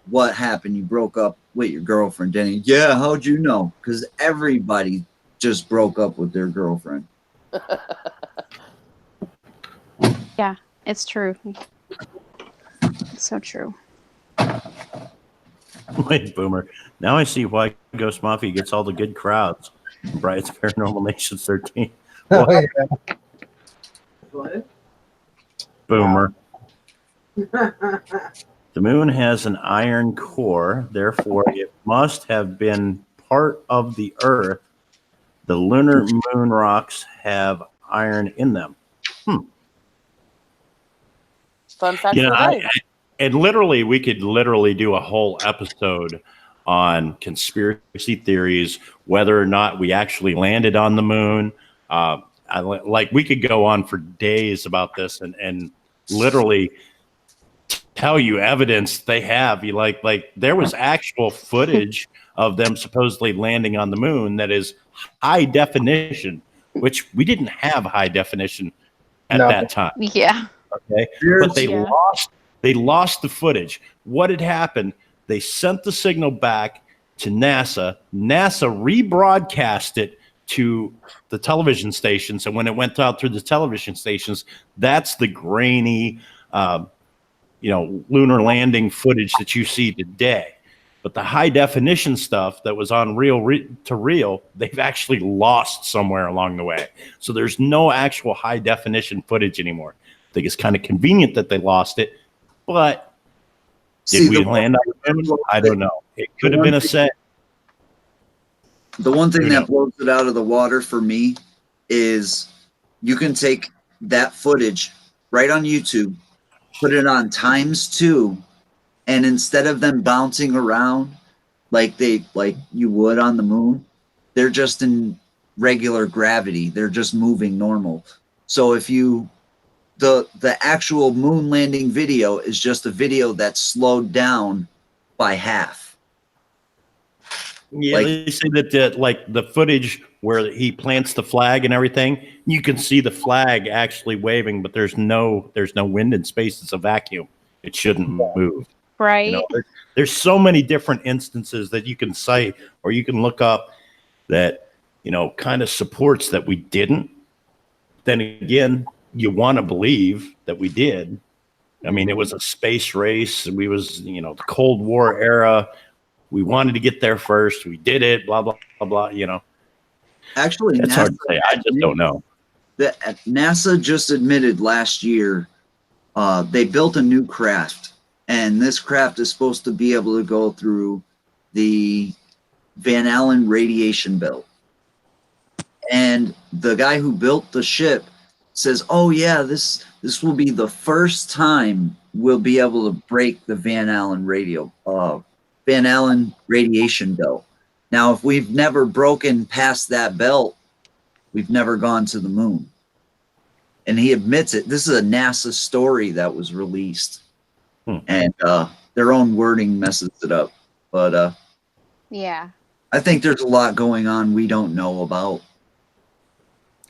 A: what happened? You broke up with your girlfriend, didn't you?" "Yeah, how'd you know?" Because everybody just broke up with their girlfriend.
D: Yeah, it's true. It's so true.
B: Wait, Boomer. Now I see why Ghost Mafia gets all the good crowds. Bride's Paranormal Nation 13.
E: Oh,
B: What?
E: yeah.
H: What?
B: Boomer. The moon has an iron core, therefore it must have been part of the Earth. The lunar moon rocks have iron in them.
F: Fun fact
B: You
F: of
B: know,
F: the day.
B: and literally, we could literally do a whole episode on conspiracy theories, whether or not we actually landed on the moon. Like we could go on for days about this and literally tell you evidence they have. You like there was actual footage of them supposedly landing on the moon that is high definition, which we didn't have high definition at
E: No.
B: that time.
D: Yeah.
B: Okay, but they lost the footage. What had happened? They sent the signal back to NASA. NASA rebroadcast it to the television stations, and when it went out through the television stations, that's the grainy, lunar landing footage that you see today. But the high definition stuff that was on to reel, they've actually lost somewhere along the way. So there's no actual high definition footage anymore. I think it's kind of convenient that they lost it, but did we land on the moon? I don't know. It could have been a set.
A: The one thing that blows it out of the water for me is you can take that footage right on YouTube, put it on ×2, and instead of them bouncing around like you would on the moon, they're just in regular gravity. They're just moving normal. So if the actual moon landing video is just a video that's slowed down by half.
B: Yeah, they say that the footage where he plants the flag and everything, you can see the flag actually waving, but there's no wind in space. It's a vacuum. It shouldn't move.
D: Right.
B: There's so many different instances that you can cite or you can look up that kind of supports that we didn't. Then again, you want to believe that we did. I mean, it was a space race. We was the Cold War era. We wanted to get there first. We did it. Blah blah blah blah.
A: Actually,
B: it's hard to say. I just don't know.
A: NASA just admitted last year they built a new craft, and this craft is supposed to be able to go through the Van Allen radiation belt. And the guy who built the ship says, "Oh yeah, this will be the first time we'll be able to break the Van Allen radiation belt." Now, if we've never broken past that belt, we've never gone to the moon. And he admits it. This is a NASA story that was released. And their own wording messes it up. But
D: Yeah.
A: I think there's a lot going on we don't know about.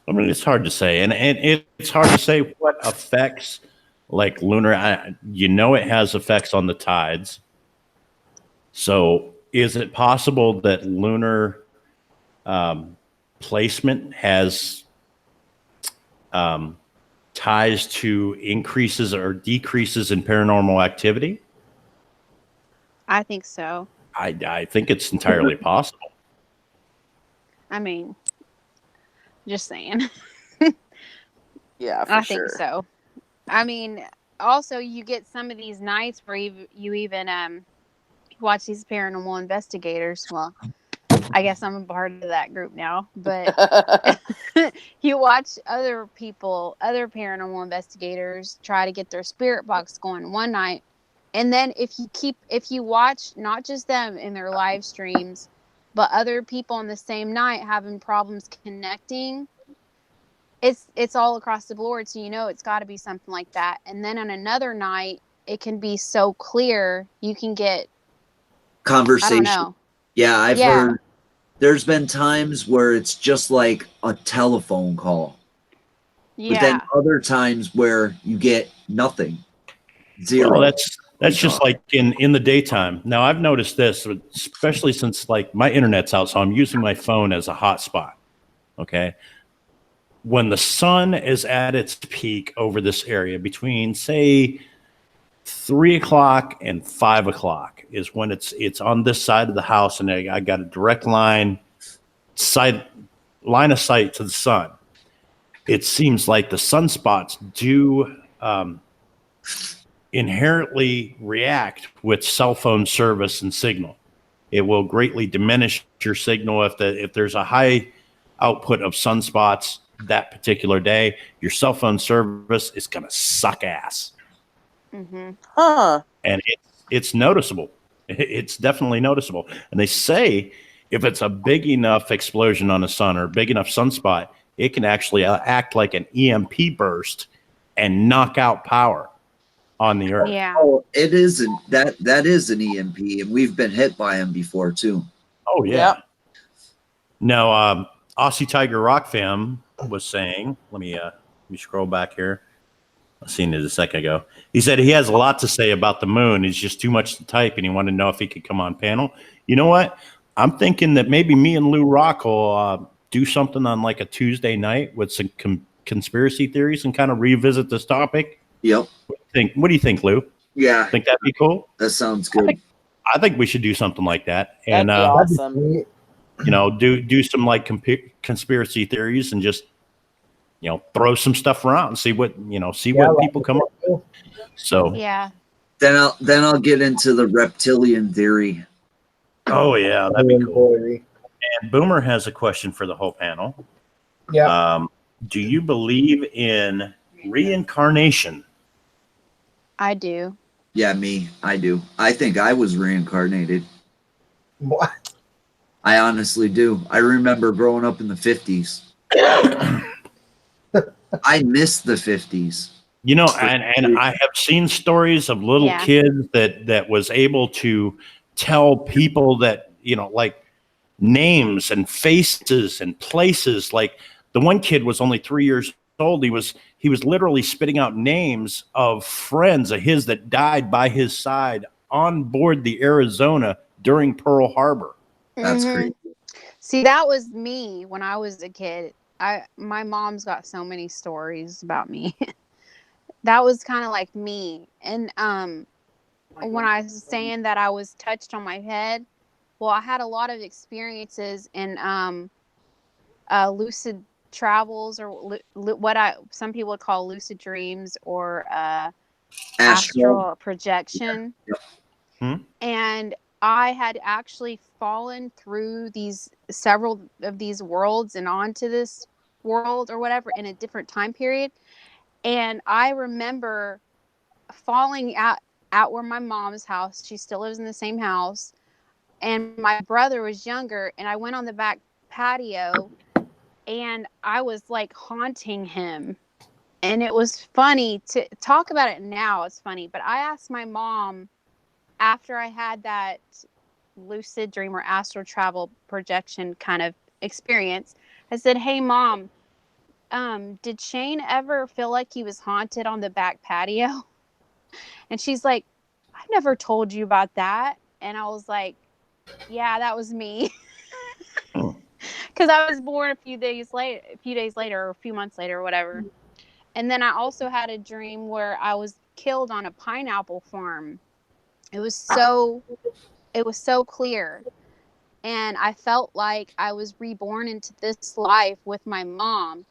B: I mean, it's hard to say. And it's hard to say what affects, like lunar. It has effects on the tides. So is it possible that lunar placement has ties to increases or decreases in paranormal activity?
D: I think so.
B: I think it's entirely possible.
D: I mean, just saying.
F: Yeah, for
D: I
F: sure.
D: think so. I mean, also you get some of these nights where you even watch these paranormal investigators. Well, I guess I'm a part of that group now, but you watch other people, other paranormal investigators try to get their spirit box going one night. And then if you watch not just them in their live streams, but other people on the same night having problems connecting, it's all across the board. So it's got to be something like that. And then on another night, it can be so clear you can get
A: Conversation.
D: I don't know.
A: Yeah, I've heard. There's been times where it's just like a telephone call.
D: Yeah.
A: But then other times where you get nothing. Zero.
B: Well, that's just like in the daytime. Now I've noticed this, especially since like my internet's out, so I'm using my phone as a hotspot. Okay. When the sun is at its peak over this area between say 3 o'clock and 5 o'clock is when it's on this side of the house, and I got a direct line of sight to the sun. It seems like the sunspots do inherently react with cell phone service and signal. It will greatly diminish your signal if there's a high output of sunspots that particular day. Your cell phone service is going to suck ass.
D: Mm-hmm.
F: Huh.
B: And it's noticeable. It's definitely noticeable. And they say if it's a big enough explosion on the sun or a big enough sunspot, it can actually act like an EMP burst and knock out power on the earth.
D: Yeah.
A: Oh, it isn't. That is an EMP, and we've been hit by them before too.
B: Oh yeah.
F: Yep.
B: Now, Aussie Tiger Rock Fam was saying, let me scroll back here. I seen it a second ago. He said he has a lot to say about the moon. It's just too much to type, and he wanted to know if he could come on panel. You know what? I'm thinking that maybe me and Lou Rock will do something on like a Tuesday night with some conspiracy theories and kind of revisit this topic.
A: Yep.
B: What do you think, Lou?
A: Yeah.
B: Think that'd be cool?
A: That sounds good.
B: I think we should do something like that. And
F: That'd be awesome.
B: do some like conspiracy theories and just throw some stuff around and see what people come up with. So
D: yeah.
A: Then I'll get into the reptilian theory.
B: Oh yeah, that'd be cool. And Boomer has a question for the whole panel.
E: Yeah.
B: Do you believe in reincarnation?
D: I do.
A: Yeah, I do. I think I was reincarnated.
E: What?
A: I honestly do. I remember growing up in the 50s. I miss the 50s.
B: And I have seen stories of little kids that was able to tell people that, like names and faces and places. Like the one kid was only 3 years old. He was literally spitting out names of friends of his that died by his side on board the Arizona during Pearl Harbor.
A: That's great.
D: See, that was me when I was a kid. My mom's got so many stories about me. That was kind of like me. And when I was saying that I was touched on my head, well, I had a lot of experiences in lucid travels, or what some people would call lucid dreams, or astral projection.
A: Yeah.
D: And I had actually fallen through several of these worlds and onto this world or whatever in a different time period. And I remember falling at where my mom's house, she still lives in the same house. and my brother was younger, and I went on the back patio and I was like haunting him. And it was funny to talk about it now. It's funny, but I asked my mom after I had that lucid dream or astral travel projection kind of experience. I said, "Hey, Mom, did Shane ever feel like he was haunted on the back patio?" And she's like, "I've never told you about that." And I was like, "Yeah, that was me." Because I was born a few days later, or a few months later, or whatever. And then I also had a dream where I was killed on a pineapple farm. It was so clear. And I felt like I was reborn into this life with my mom.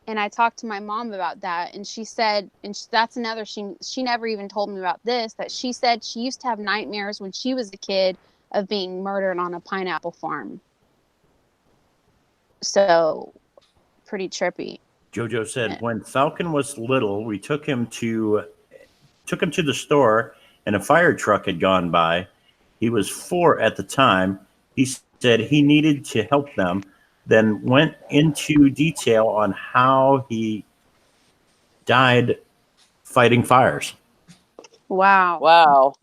D: And I talked to my mom about that, and she said, that's another, she never even told me about this, that she said she used to have nightmares when she was a kid of being murdered on a pineapple farm. So pretty trippy.
B: JoJo said when Falcon was little, we took him to the store, and a fire truck had gone by. He was 4 at the time. He said he needed to help them, then went into detail on how he died fighting fires.
D: Wow.
F: Wow.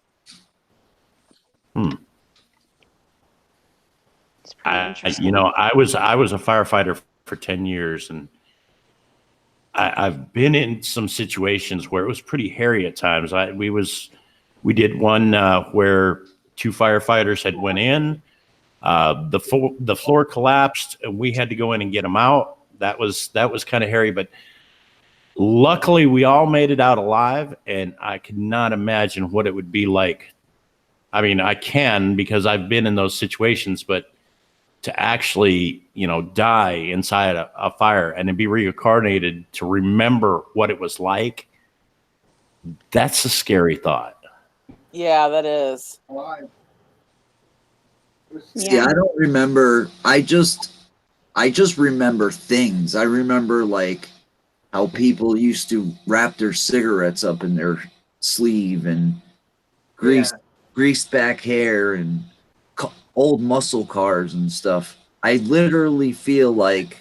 D: It's pretty interesting.
B: I was a firefighter for 10 years, and I've been in some situations where it was pretty hairy at times. We did one where 2 firefighters had went in. The floor collapsed, and we had to go in and get them out. That was kind of hairy, but luckily we all made it out alive. And I could not imagine what it would be like. I mean, I can, because I've been in those situations, but to actually, die inside a fire and then be reincarnated to remember what it was like, that's a scary thought.
F: Yeah, that is.
A: See, I don't remember. I just remember things. I remember like how people used to wrap their cigarettes up in their sleeve and grease back hair and old muscle cars and stuff. I literally feel like,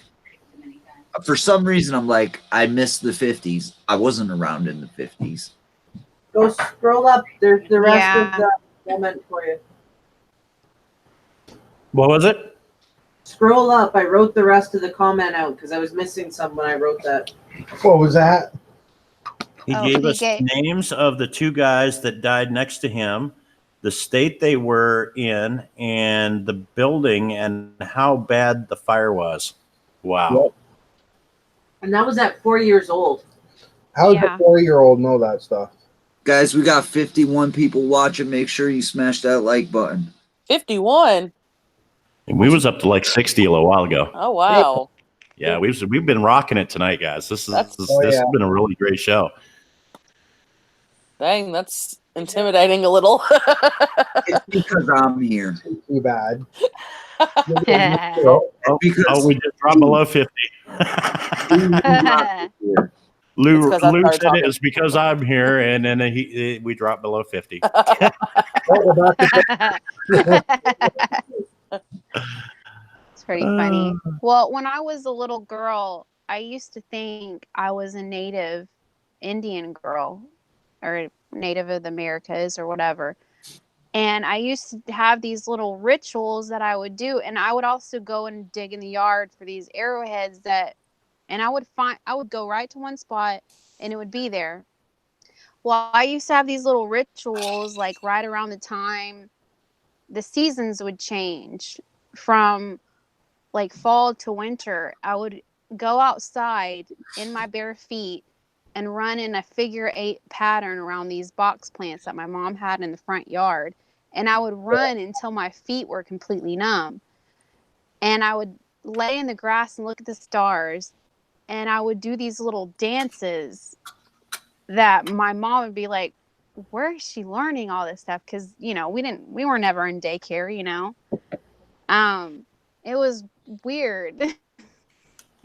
A: for some reason, I'm like, I miss the 50s. I wasn't around in the 50s.
H: Go scroll up. There's the rest of the comment for you.
B: What was it?
H: Scroll up. I wrote the rest of the comment out because I was missing some when I wrote that.
E: What was that?
B: He gave us names of the 2 guys that died next to him, the state they were in, and the building, and how bad the fire was. Wow.
E: Yep.
H: And that was at 4 years old.
E: How does a 4-year-old know that stuff?
A: Guys, we got 51 people watching. Make sure you smash that like button.
F: 51?
B: And we was up to like 60 a little while ago.
F: Oh, wow.
B: Yeah, we've been rocking it tonight, guys. This has been a really great show.
F: Dang, that's intimidating a little.
A: It's because I'm here.
E: Too bad.
B: We just dropped below 50. Lou said it is because I'm here, and then we dropped below 50.
D: It's pretty funny. Well, when I was a little girl, I used to think I was a native Indian girl or Native of the Americas or whatever. And I used to have these little rituals that I would do. And I would also go and dig in the yard for these arrowheads and I would go right to one spot and it would be there. Well, I used to have these little rituals like right around the time the seasons would change from like fall to winter. I would go outside in my bare feet and run in a figure 8 pattern around these box plants that my mom had in the front yard. And I would run until my feet were completely numb. And I would lay in the grass and look at the stars. And I would do these little dances that my mom would be like, where is she learning all this stuff? Because, we were never in daycare, It was weird.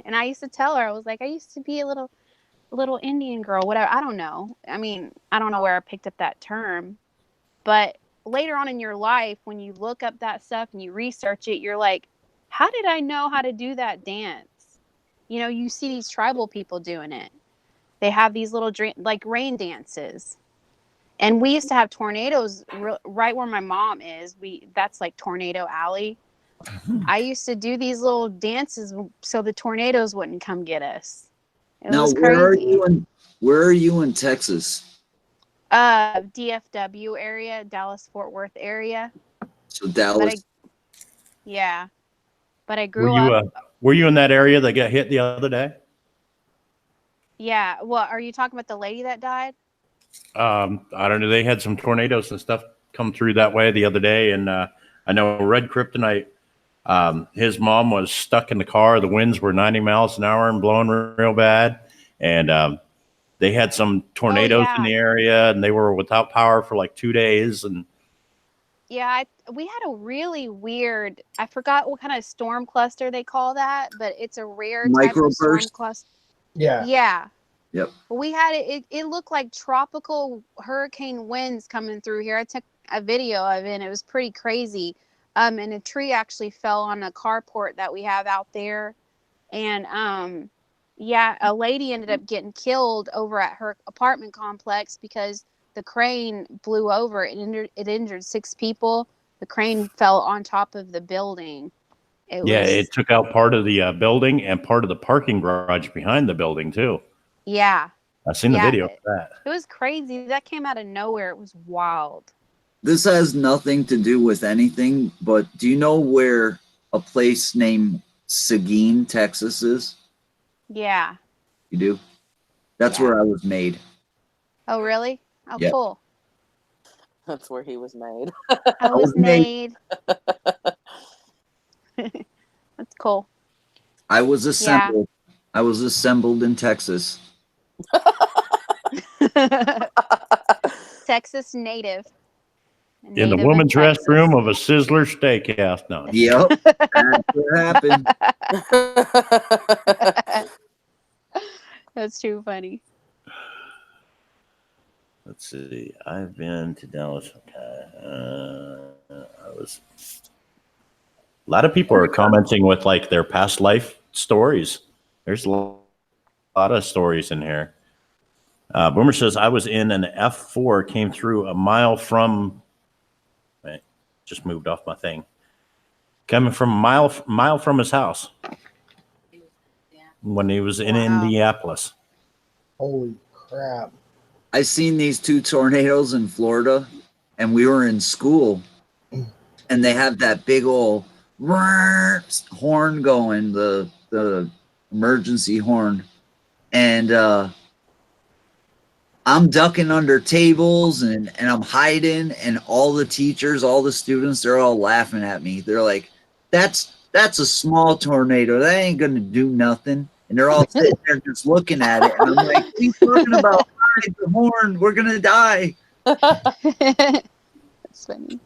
D: And I used to tell her, I was like, I used to be a little Indian girl, whatever. I don't know. I mean, I don't know where I picked up that term, but later on in your life, when you look up that stuff and you research it, you're like, how did I know how to do that dance? You know, you see these tribal people doing it. They have these little like rain dances. And we used to have tornadoes right where my mom is. That's like Tornado Alley. I used to do these little dances so the tornadoes wouldn't come get us. It
A: Now,
D: was crazy.
A: where are you in Texas?
D: DFW area, Dallas Fort Worth area.
A: So Dallas.
D: Yeah. But I
B: Were
D: grew
B: you
D: up.
B: were you in that area that got hit the other day?
D: Yeah. Well, are you talking about the lady that died?
B: I don't know. They had some tornadoes and stuff come through that way the other day, and I know Red Kryptonite. His mom was stuck in the car. The winds were 90 miles an hour and blowing real bad, and they had some tornadoes in the area, and they were without power for like 2 days. And
D: yeah, we had a really weird. I forgot what kind of storm cluster they call that, but it's a rare type of storm cluster.
E: Yeah.
D: Yeah.
A: Yep.
D: We had it looked like tropical hurricane winds coming through here. I took a video of it and it was pretty crazy. And a tree actually fell on a carport that we have out there. And yeah, a lady ended up getting killed over at her apartment complex because the crane blew over. It injured 6 people. The crane fell on top of the building.
B: It took out part of the building and part of the parking garage behind the building too.
D: Yeah.
B: I've seen the video of that.
D: It was crazy. That came out of nowhere. It was wild.
A: This has nothing to do with anything, but do you know where a place named Seguin, Texas is?
D: Yeah.
A: You do? That's where I was made.
D: Oh, really? Oh,
A: Yep.
D: cool.
F: That's where he was made.
D: I was made. That's cool.
A: I was assembled. Yeah. I was assembled in Texas.
D: Texas native.
B: In the woman's restroom of a Sizzler steakhouse. No.
A: Yep. That's what happened.
D: That's too funny.
B: Let's see. I've been to Dallas. A lot of people are commenting with like their past life stories. There's a lot of stories in here. Boomer says, I was in an F4, came through a mile from, just moved off my thing. Coming from a mile from his house when he was in Indianapolis.
E: Holy crap.
A: I seen these 2 tornadoes in Florida, and we were in school, and they have that big old horn going, the emergency horn, and I'm ducking under tables and I'm hiding, and all the teachers, all the students, they're all laughing at me. They're like, that's a small tornado. That ain't gonna do nothing. And they're all sitting there just looking at it. And I'm like, what are you talking about? Hide the horn. We're gonna die.
D: That's funny.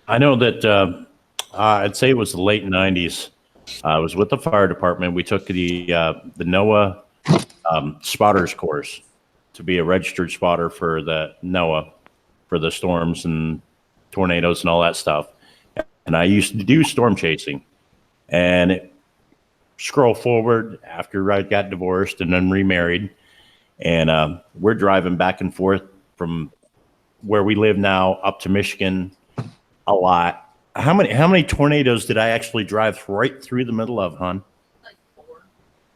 B: I know that I'd say it was the late 90s. I was with the fire department. We took the NOAA spotters course to be a registered spotter for the NOAA for the storms and tornadoes and all that stuff. And I used to do storm chasing. And scroll forward after I got divorced and then remarried. And we're driving back and forth from where we live now up to Michigan a lot. How many tornadoes did I actually drive right through the middle of, hon?
H: Like 4.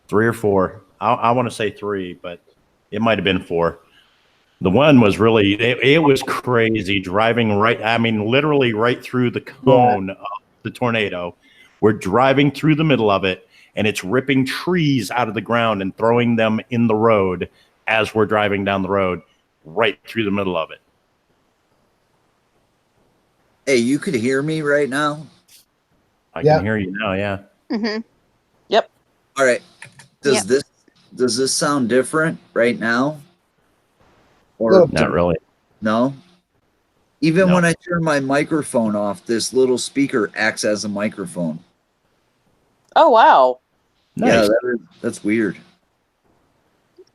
B: 3 or 4. I want to say 3, but it might have been 4. The one was really, it was crazy driving literally right through the cone of the tornado. We're driving through the middle of it, and it's ripping trees out of the ground and throwing them in the road as we're driving down the road, right through the middle of it.
A: Hey, you could hear me right now?
B: I can hear you now, yeah.
D: Mm-hmm.
F: Yep.
A: All right. Does this sound different right now? Or
B: not really?
A: No? Even when I turn my microphone off, this little speaker acts as a microphone.
F: Oh, wow.
B: Nice.
A: Yeah, that's weird.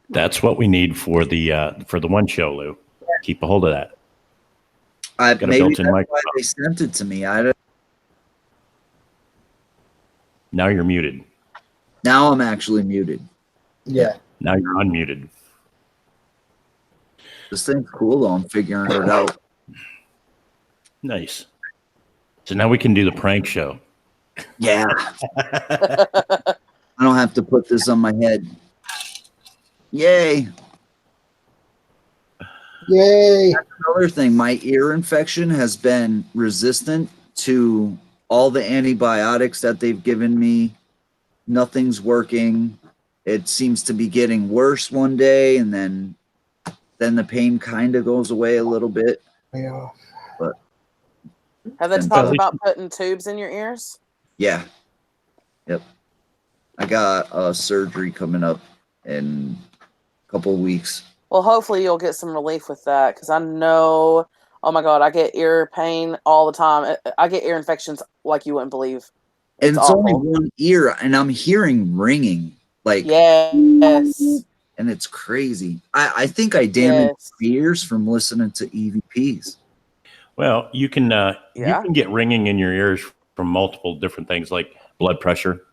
B: That's what we need for the one show, Lou. Keep a hold of that. Got a
A: maybe
B: built-in
A: that's why
B: microphone.
A: they sent it to me. I don't,
B: Now you're muted.
A: now I'm actually muted.
E: Yeah.
B: Now you're unmuted.
A: This thing's cool though. I'm figuring it out.
B: Nice. So now we can do the prank show.
A: Yeah. I don't have to put this on my head. Yay.
E: Yay.
A: That's another thing. My ear infection has been resistant to all the antibiotics that they've given me. Nothing's working. It seems to be getting worse one day, and then the pain kind of goes away a little bit.
E: Yeah.
A: But
F: Have they
A: Then
F: talked
A: probably-
F: about putting tubes in your ears?
A: yeah. Yep. I got a surgery coming up in a couple of weeks.
F: Well, hopefully you'll get some relief with that because I know, oh my God, I get ear pain all the time. I get ear infections like you wouldn't believe.
A: And it's
F: awful.
A: only one ear, and I'm hearing ringing. Like,
F: Yes.
A: and it's crazy. I think I damaged
F: Yes.
A: ears from listening to EVPs.
B: Well, you can
F: Yeah.
B: get ringing in your ears from multiple different things, like blood pressure.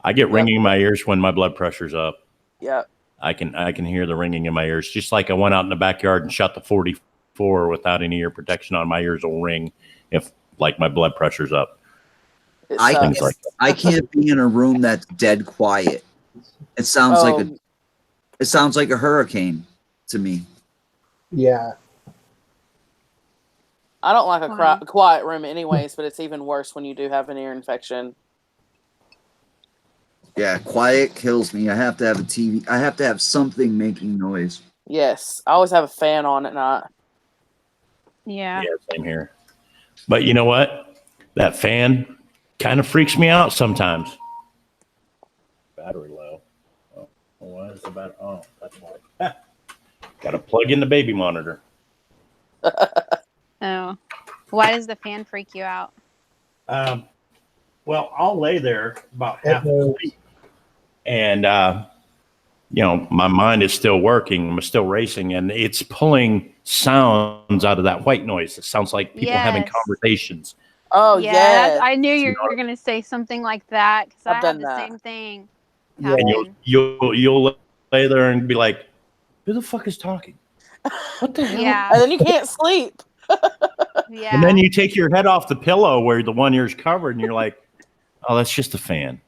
B: I get ringing in my ears when my blood pressure's up.
F: Yep.
B: I can hear the ringing in my ears. Just like I went out in the backyard and shot the 44 without any ear protection on, my ears will ring if like my blood pressure's up.
F: It
A: I
F: sucks.
B: Things like that.
A: I can't be in a room that's dead quiet. It sounds like a hurricane to me.
E: Yeah.
F: I don't like a
D: Wow.
F: quiet room anyways, but it's even worse when you do have an ear infection.
A: Yeah, quiet kills me. I have to have a TV. I have to have something making noise.
F: Yes. I always have a fan on at night.
D: Yeah.
B: Yeah, same here. But you know what? That fan kind of freaks me out sometimes. Battery low. Oh, why is the battery? Oh, that's why. Got to plug in the baby monitor.
D: Oh. Why does the fan freak you out?
B: Well, I'll lay there about
E: It
B: half
E: moves.
B: asleep, and my mind is still working. I'm still racing, and it's pulling sounds out of that white noise. It sounds like people having
D: Yes.
B: conversations.
F: Oh,
D: yeah.
F: yes.
D: I knew you were going to say something like that because I
F: I've
D: have
F: done
D: the
F: that.
D: same thing.
E: Yeah.
B: And
D: happen.
B: you'll lay there and be like, "Who the fuck is talking? What the hell?"
D: Yeah.
F: And then you can't sleep.
D: Yeah.
B: And then you take your head off the pillow where the one ear's covered, and you're like, "Oh, that's just a fan.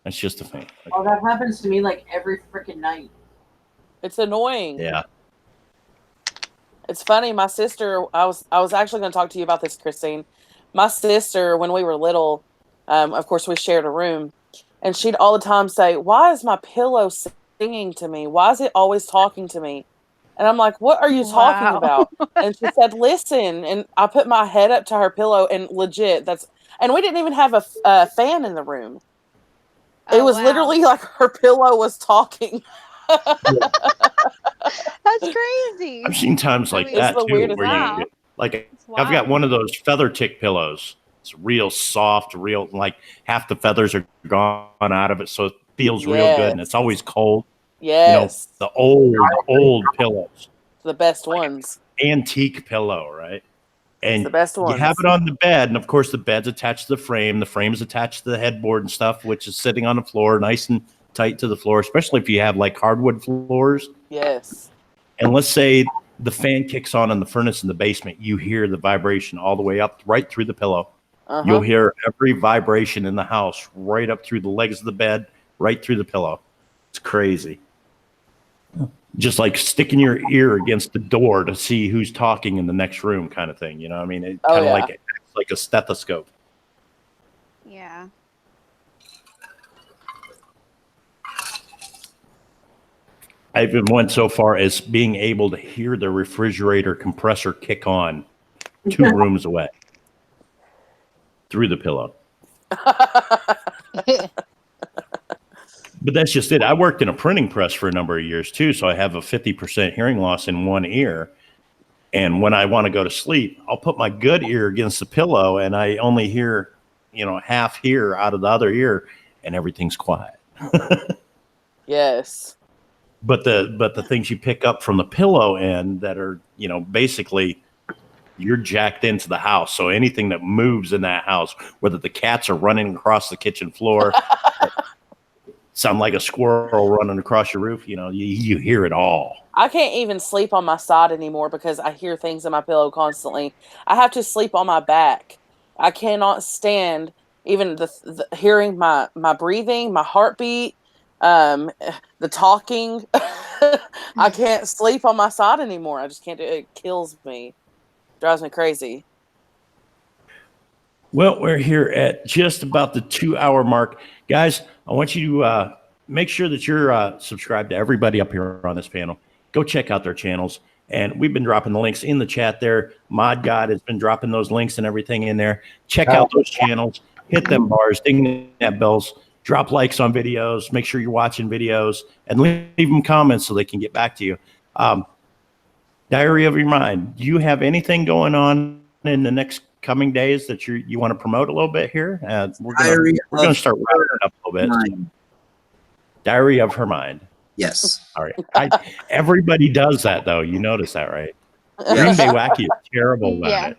B: That's just a fan."
H: Oh, that happens to me like every freaking night.
F: It's annoying.
B: Yeah.
F: It's funny. My sister, I was actually going to talk to you about this, Christine. My sister, when we were little, of course, we shared a room, and she'd all the time say, "Why is my pillow singing to me? Why is it always talking to me?" And I'm like, "What are you talking
D: Wow.
F: about?" And she said, "Listen." And I put my head up to her pillow, and legit, and we didn't even have a fan in the room. It
D: Oh,
F: was
D: wow.
F: literally like her pillow was talking.
D: That's crazy.
B: I've seen times like
D: mean,
B: that
F: it's the
B: too,
F: weirdest
B: where
D: thing.
B: like
D: It's
B: I've got
D: wild.
B: one of those feather tick pillows. It's real soft, real like half the feathers are gone out of it, so it feels real good, and it's always cold.
F: Yes.
B: The old pillows,
F: The best ones.
B: antique pillow, right? And
F: the best
B: you
F: ones.
B: have it on the bed, and of course the bed's attached to the frame. The frame's attached to the headboard and stuff, which is sitting on the floor, nice and tight to the floor, especially if you have like hardwood floors.
F: Yes.
B: And let's say the fan kicks on in the furnace in the basement, you hear the vibration all the way up right through the pillow.
F: Uh-huh.
B: You'll hear every vibration in the house right up through the legs of the bed, right through the pillow. It's crazy. Just like sticking your ear against the door to see who's talking in the next room kind of thing. You know what I mean? It kind of like acts like a stethoscope.
D: Yeah.
B: I even went so far as being able to hear the refrigerator compressor kick on 2 rooms away through the pillow. But that's just it. I worked in a printing press for a number of years too, so I have a 50% hearing loss in one ear. And when I want to go to sleep, I'll put my good ear against the pillow, and I only hear, half here out of the other ear, and everything's quiet.
F: Yes.
B: But the things you pick up from the pillow end that are, basically you're jacked into the house. So anything that moves in that house, whether the cats are running across the kitchen floor, sound like a squirrel running across your roof, you hear it all.
F: I can't even sleep on my side anymore because I hear things in my pillow constantly. I have to sleep on my back. I cannot stand even the hearing my breathing, my heartbeat, the talking. I can't sleep on my side anymore. I just can't do it. It kills me. Drives me crazy.
B: Well, we're here at just about the 2-hour mark. Guys, I want you to make sure that you're subscribed to everybody up here on this panel. Go check out their channels. And we've been dropping the links in the chat there. Mod God has been dropping those links and everything in there. Check out those channels. Hit them bars. Ding that bells. Drop likes on videos. Make sure you're watching videos. And leave them comments so they can get back to you. Diary of Your Mind. Do you have anything going on in the next coming days that you want to promote a little bit here? We're going to start wrapping it up a little bit. Diary of Her Mind.
A: Yes.
B: All right. Everybody does that, though. You notice that, right? Green Day Wacky is terrible about it.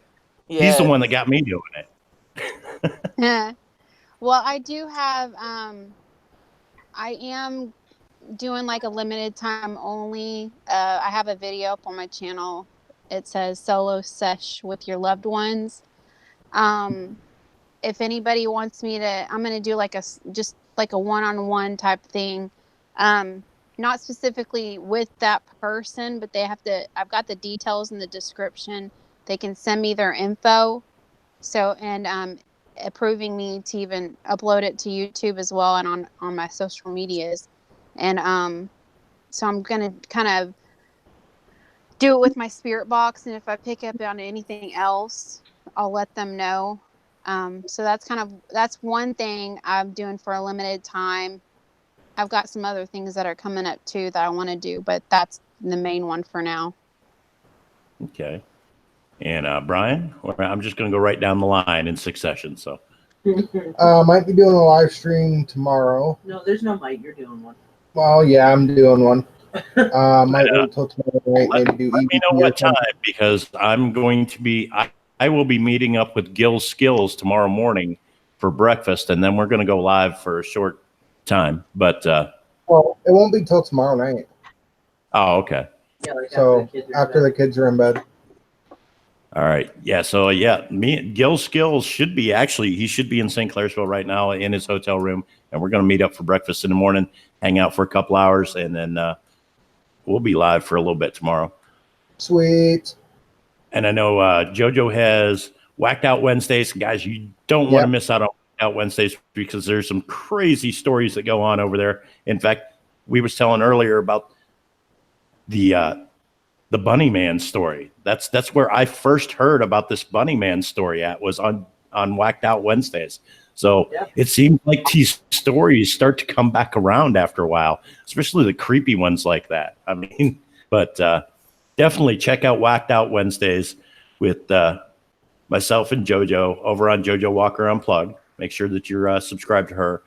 F: Yes.
B: He's the one that got me doing it.
D: Well, I do have, I am doing like a limited time only. I have a video up on my channel. It says solo sesh with your loved ones. If anybody wants me to, I'm going to do just like a one-on-one type thing. Not specifically with that person, but I've got the details in the description. They can send me their info. So, and approving me to even upload it to YouTube as well and on my social medias. And so I'm going to kind of do it with my spirit box. And if I pick up on anything else, I'll let them know. So that's one thing I'm doing for a limited time. I've got some other things that are coming up too that I want to do, but that's the main one for now.
B: Okay. And Brian, I'm just going to go right down the line in succession. So
E: might be doing a live stream tomorrow.
H: No, there's no might. You're doing one.
E: Well, yeah, I'm doing one. Might wait until tomorrow night.
B: let
E: Maybe do
B: me
E: E.V.P.
B: know
E: or
B: what time,
E: something.
B: because I'm going to be I will be meeting up with Gil Skills tomorrow morning for breakfast, and then we're going to go live for a short time. But
E: Well, it won't be till tomorrow night.
B: oh, okay.
H: Yeah, like
E: So after the kids are in bed.
B: All right. Yeah. So yeah, Gil Skills should be in St. Clairsville right now in his hotel room, and we're going to meet up for breakfast in the morning, hang out for a couple hours, and then we'll be live for a little bit tomorrow.
E: Sweet.
B: And I know JoJo has Whacked Out Wednesdays. Guys, you don't want to miss out on Whacked Out Wednesdays, because there's some crazy stories that go on over there. In fact, we was telling earlier about the Bunny Man story. That's where I first heard about this Bunny Man story was on Whacked Out Wednesdays. So It seems like these stories start to come back around after a while, especially the creepy ones like that. I mean, but definitely check out Whacked Out Wednesdays with myself and JoJo over on JoJo Walker Unplugged. Make sure that you're subscribed to her.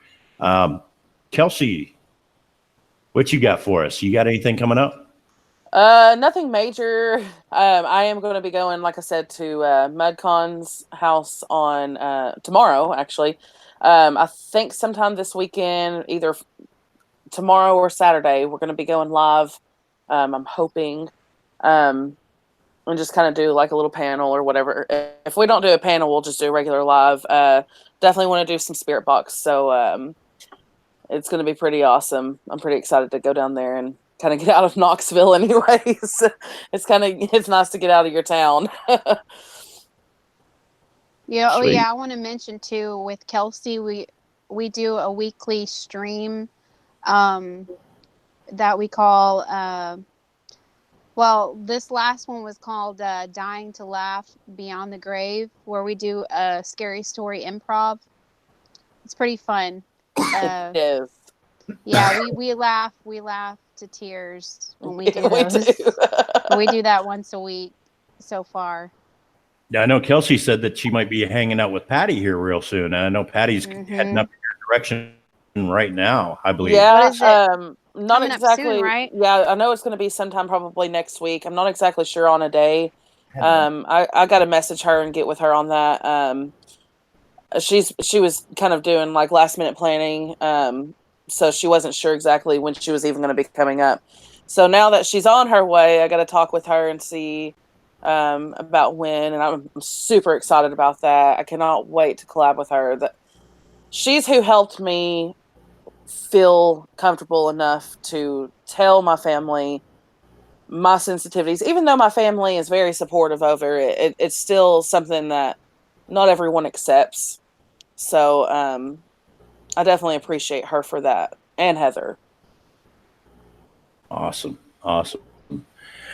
B: Kelsey, what you got for us? You got anything coming up?
F: Nothing major. I am going to be going, like I said, to MudCon's house on tomorrow, actually. I think sometime this weekend, either tomorrow or Saturday, we're going to be going live. I'm hoping. And just kind of do like a little panel or whatever. If we don't do a panel, we'll just do a regular live. Definitely want to do some spirit box. So it's going to be pretty awesome. I'm pretty excited to go down there and kind of get out of Knoxville anyways. It's nice to get out of your town.
D: Yeah. Oh
B: Sweet.
D: yeah. I want to mention too, with Kelsey, we do a weekly stream that we call well, this last one was called Dying to Laugh Beyond the Grave, where we do a scary story improv. It's pretty fun.
F: It is.
D: Yeah, we laugh to tears when we do
F: We
D: those.
F: do.
D: We do that once a week so far.
B: Yeah, I know Kelsey said that she might be hanging out with Patty here real soon. And I know Patty's heading up in your direction right now, I believe.
F: Yeah,
D: what is it?
F: not
D: Coming
F: exactly.
D: up soon, right?
F: Yeah, I know it's going to be sometime probably next week. I'm not exactly sure on a day. I got to message her and get with her on that. She was kind of doing like last minute planning, so she wasn't sure exactly when she was even going to be coming up. So now that she's on her way, I got to talk with her and see about when, and I'm super excited about that. I cannot wait to collab with her. That she's who helped me feel comfortable enough to tell my family my sensitivities, even though my family is very supportive over it. It's still something that not everyone accepts. So I definitely appreciate her for that, and Heather.
B: Awesome.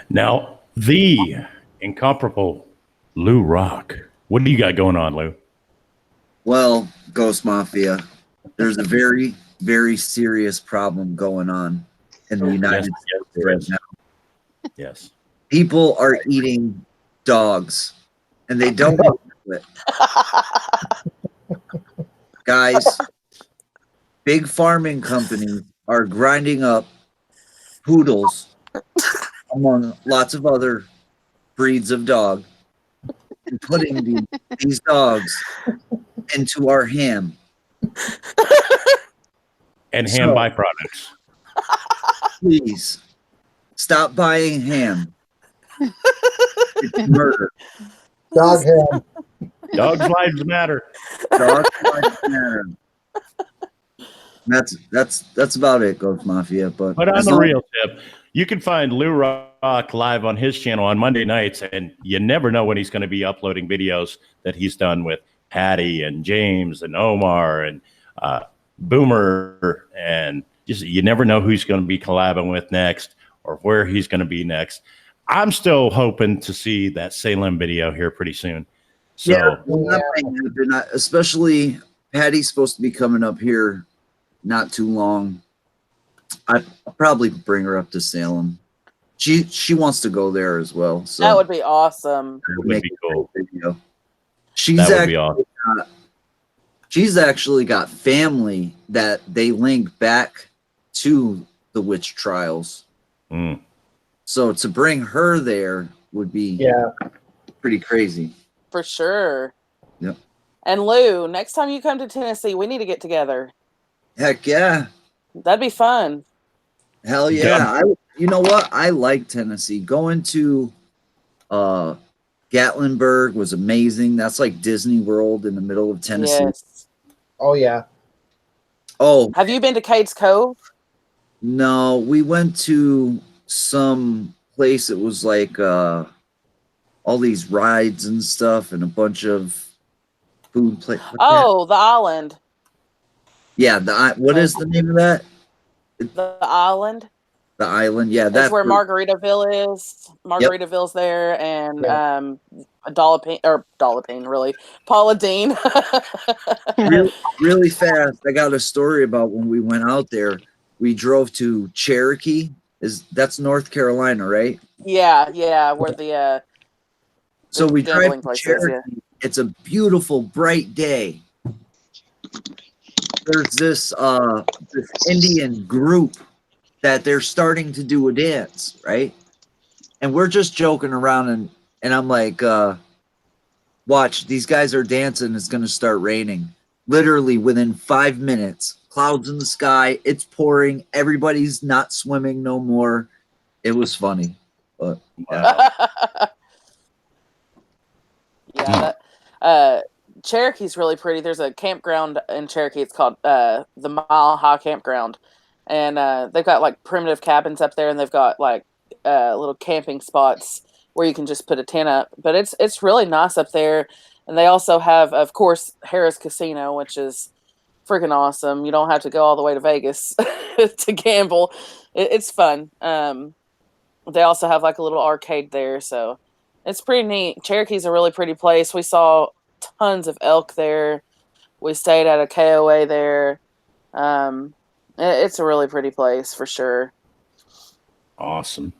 B: Now, the incomparable Lou Rock. What do you got going on, Lou?
A: Well, Ghost Mafia, there's a very, very serious problem going on in the United States right now.
B: Yes.
A: People are eating dogs, and they don't know it. Guys, big farming companies are grinding up poodles among lots of other breeds of dog and putting these dogs into our ham.
B: And ham byproducts.
A: Please stop buying ham. It's murder.
E: Dog ham.
B: Dogs' lives matter.
A: Dogs' lives matter. That's about it, Ghost Mafia. But
B: on the real tip, you can find Lou Rock live on his channel on Monday nights, and you never know when he's going to be uploading videos that he's done with Patty and James and Omar and Boomer, and just you never know who he's going to be collabing with next or where he's going to be next. I'm still hoping to see that Salem video here pretty soon. So,
A: yeah, especially Patty's supposed to be coming up here not too long. I'll probably bring her up to Salem. She wants to go there as well. So
F: that would be awesome.
B: That would be cool.
A: Video. She's actually got family that they link back to the witch trials.
B: Mm.
A: So to bring her there would be pretty crazy.
F: For sure.
A: Yep.
F: And Lou, next time you come to Tennessee, we need to get together.
A: Heck yeah.
F: That'd be fun.
A: Hell yeah. You know what? I like Tennessee. Going to Gatlinburg was amazing. That's like Disney World in the middle of Tennessee.
F: Yes.
E: Oh, yeah.
A: Oh.
F: Have you been to Cades Cove?
A: No, we went to some place. It was like all these rides and stuff and a bunch of food places.
F: Oh, the island.
A: Yeah, what is the name of that?
F: The island.
A: The island, yeah.
F: That's where Margaritaville is. Margaritaville's there, and Dollapine, really. Paula Dean.
A: really fast. I got a story about when we went out there. We drove to Cherokee. That's North Carolina, right?
F: Yeah, where the
A: so we drive
F: to
A: Cherokee. Yeah. It's a beautiful, bright day. There's this Indian group that they're starting to do a dance, right? And we're just joking around, and I'm like, watch, these guys are dancing. It's going to start raining. Literally within 5 minutes, clouds in the sky. It's pouring. Everybody's not swimming no more. It was funny. But,
F: Cherokee's really pretty. There's a campground in Cherokee. It's called the Mile High Campground. And they've got like primitive cabins up there, and they've got like little camping spots where you can just put a tent up. But it's really nice up there. And they also have, of course, Harrah's Casino, which is freaking awesome. You don't have to go all the way to Vegas to gamble. It's fun. They also have like a little arcade there, so it's pretty neat. Cherokee's a really pretty place. We saw tons of elk there. We stayed at a KOA there. It's a really pretty place for sure.
B: Awesome.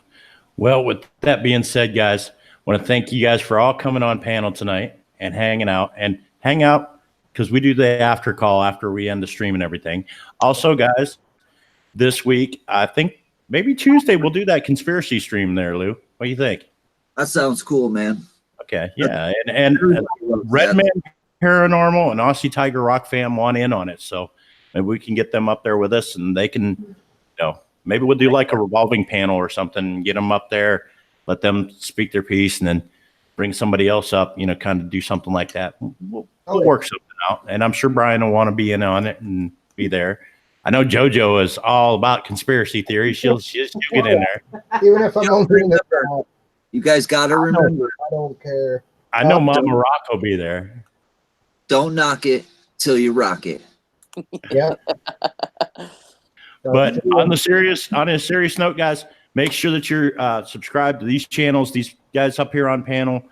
B: Well, with that being said, guys, I want to thank you guys for all coming on panel tonight and hanging out. And hang out because we do the after call after we end the stream and everything. Also, guys, this week, I think maybe Tuesday we'll do that conspiracy stream there, Lou. What do you think?
A: That sounds cool, man.
B: Okay, yeah, and Red Man Paranormal and Aussie Tiger Rock Fam want in on it, so maybe we can get them up there with us, and they can, you know, maybe we'll do like a revolving panel or something, get them up there, let them speak their piece, and then bring somebody else up, you know, kind of do something like that. We'll work something out, and I'm sure Brian will want to be in on it and be there. I know JoJo is all about conspiracy theories. She'll get in there.
E: Even if I'm only in the
A: You guys got to remember.
E: I don't care.
B: I know Mama Rock will be there.
A: Don't knock it till you rock it.
E: Yeah.
B: But on a serious note, guys, make sure that you're subscribed to these channels. These guys up here on panel,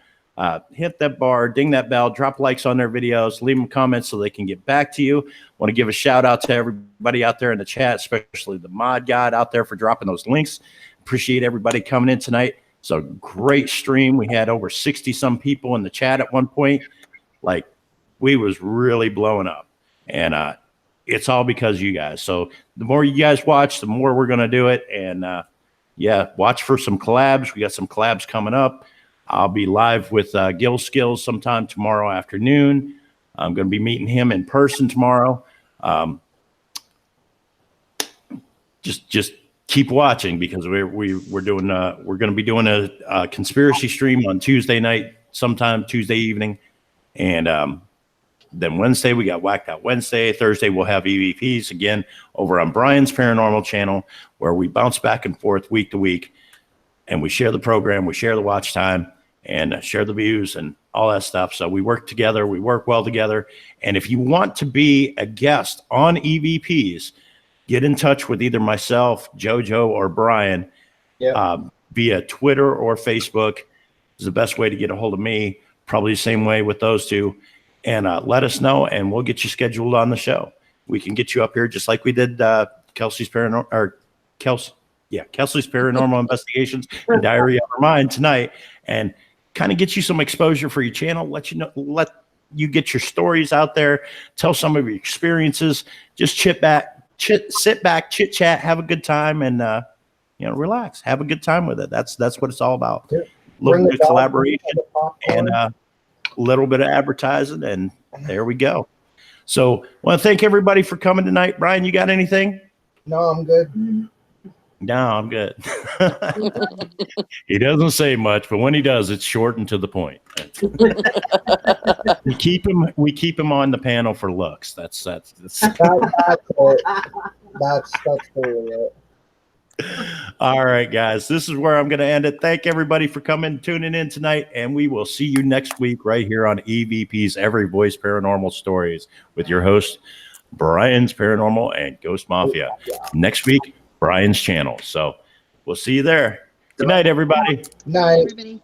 B: hit that bar, ding that bell, drop likes on their videos, leave them comments so they can get back to you. Want to give a shout out to everybody out there in the chat, especially the mod god out there for dropping those links. Appreciate everybody coming in tonight. It's a great stream. We had over 60 some people in the chat at one point. Like, we was really blowing up, and it's all because of you guys. So the more you guys watch, the more we're going to do it. And yeah, watch for some collabs. We got some collabs coming up. I'll be live with Gil Skills sometime tomorrow afternoon. I'm going to be meeting him in person tomorrow. Just keep watching, because we're doing we're going to be doing a conspiracy stream on Tuesday night, sometime Tuesday evening, and then Wednesday we got Whacked Out Wednesday. Thursday we'll have E.V.P.S again over on Brian's Paranormal channel, where we bounce back and forth week to week, and we share the program, we share the watch time, and share the views and all that stuff. So we work together, we work well together. And if you want to be a guest on E.V.P.S, get in touch with either myself, JoJo, or Brian via Twitter or Facebook is the best way to get a hold of me. Probably the same way with those two. And let us know, and we'll get you scheduled on the show. We can get you up here just like we did Kelsey's Paranormal Investigations and Diary of Her Mind tonight, and kind of get you some exposure for your channel. Let you get your stories out there, tell some of your experiences. Just sit back, chit chat, have a good time, and relax, have a good time with it. That's what it's all about. Yeah. A little bit of collaboration and a little bit of advertising, and there we go. So I want to thank everybody for coming tonight. Brian, you got anything?
E: No, I'm good.
B: No, I'm good. He doesn't say much, but when he does, it's short and to the point. We keep him on the panel for looks. That's it. That's totally it. All right, guys. This is where I'm going to end it. Thank everybody for coming, tuning in tonight, and we will see you next week right here on E.V.P.'s Every Voice Paranormal Stories with your host, Brian's Paranormal and Ghost Mafia. Next week, Brian's channel. So we'll see you there. Good night, everybody.
E: Night.
D: Everybody.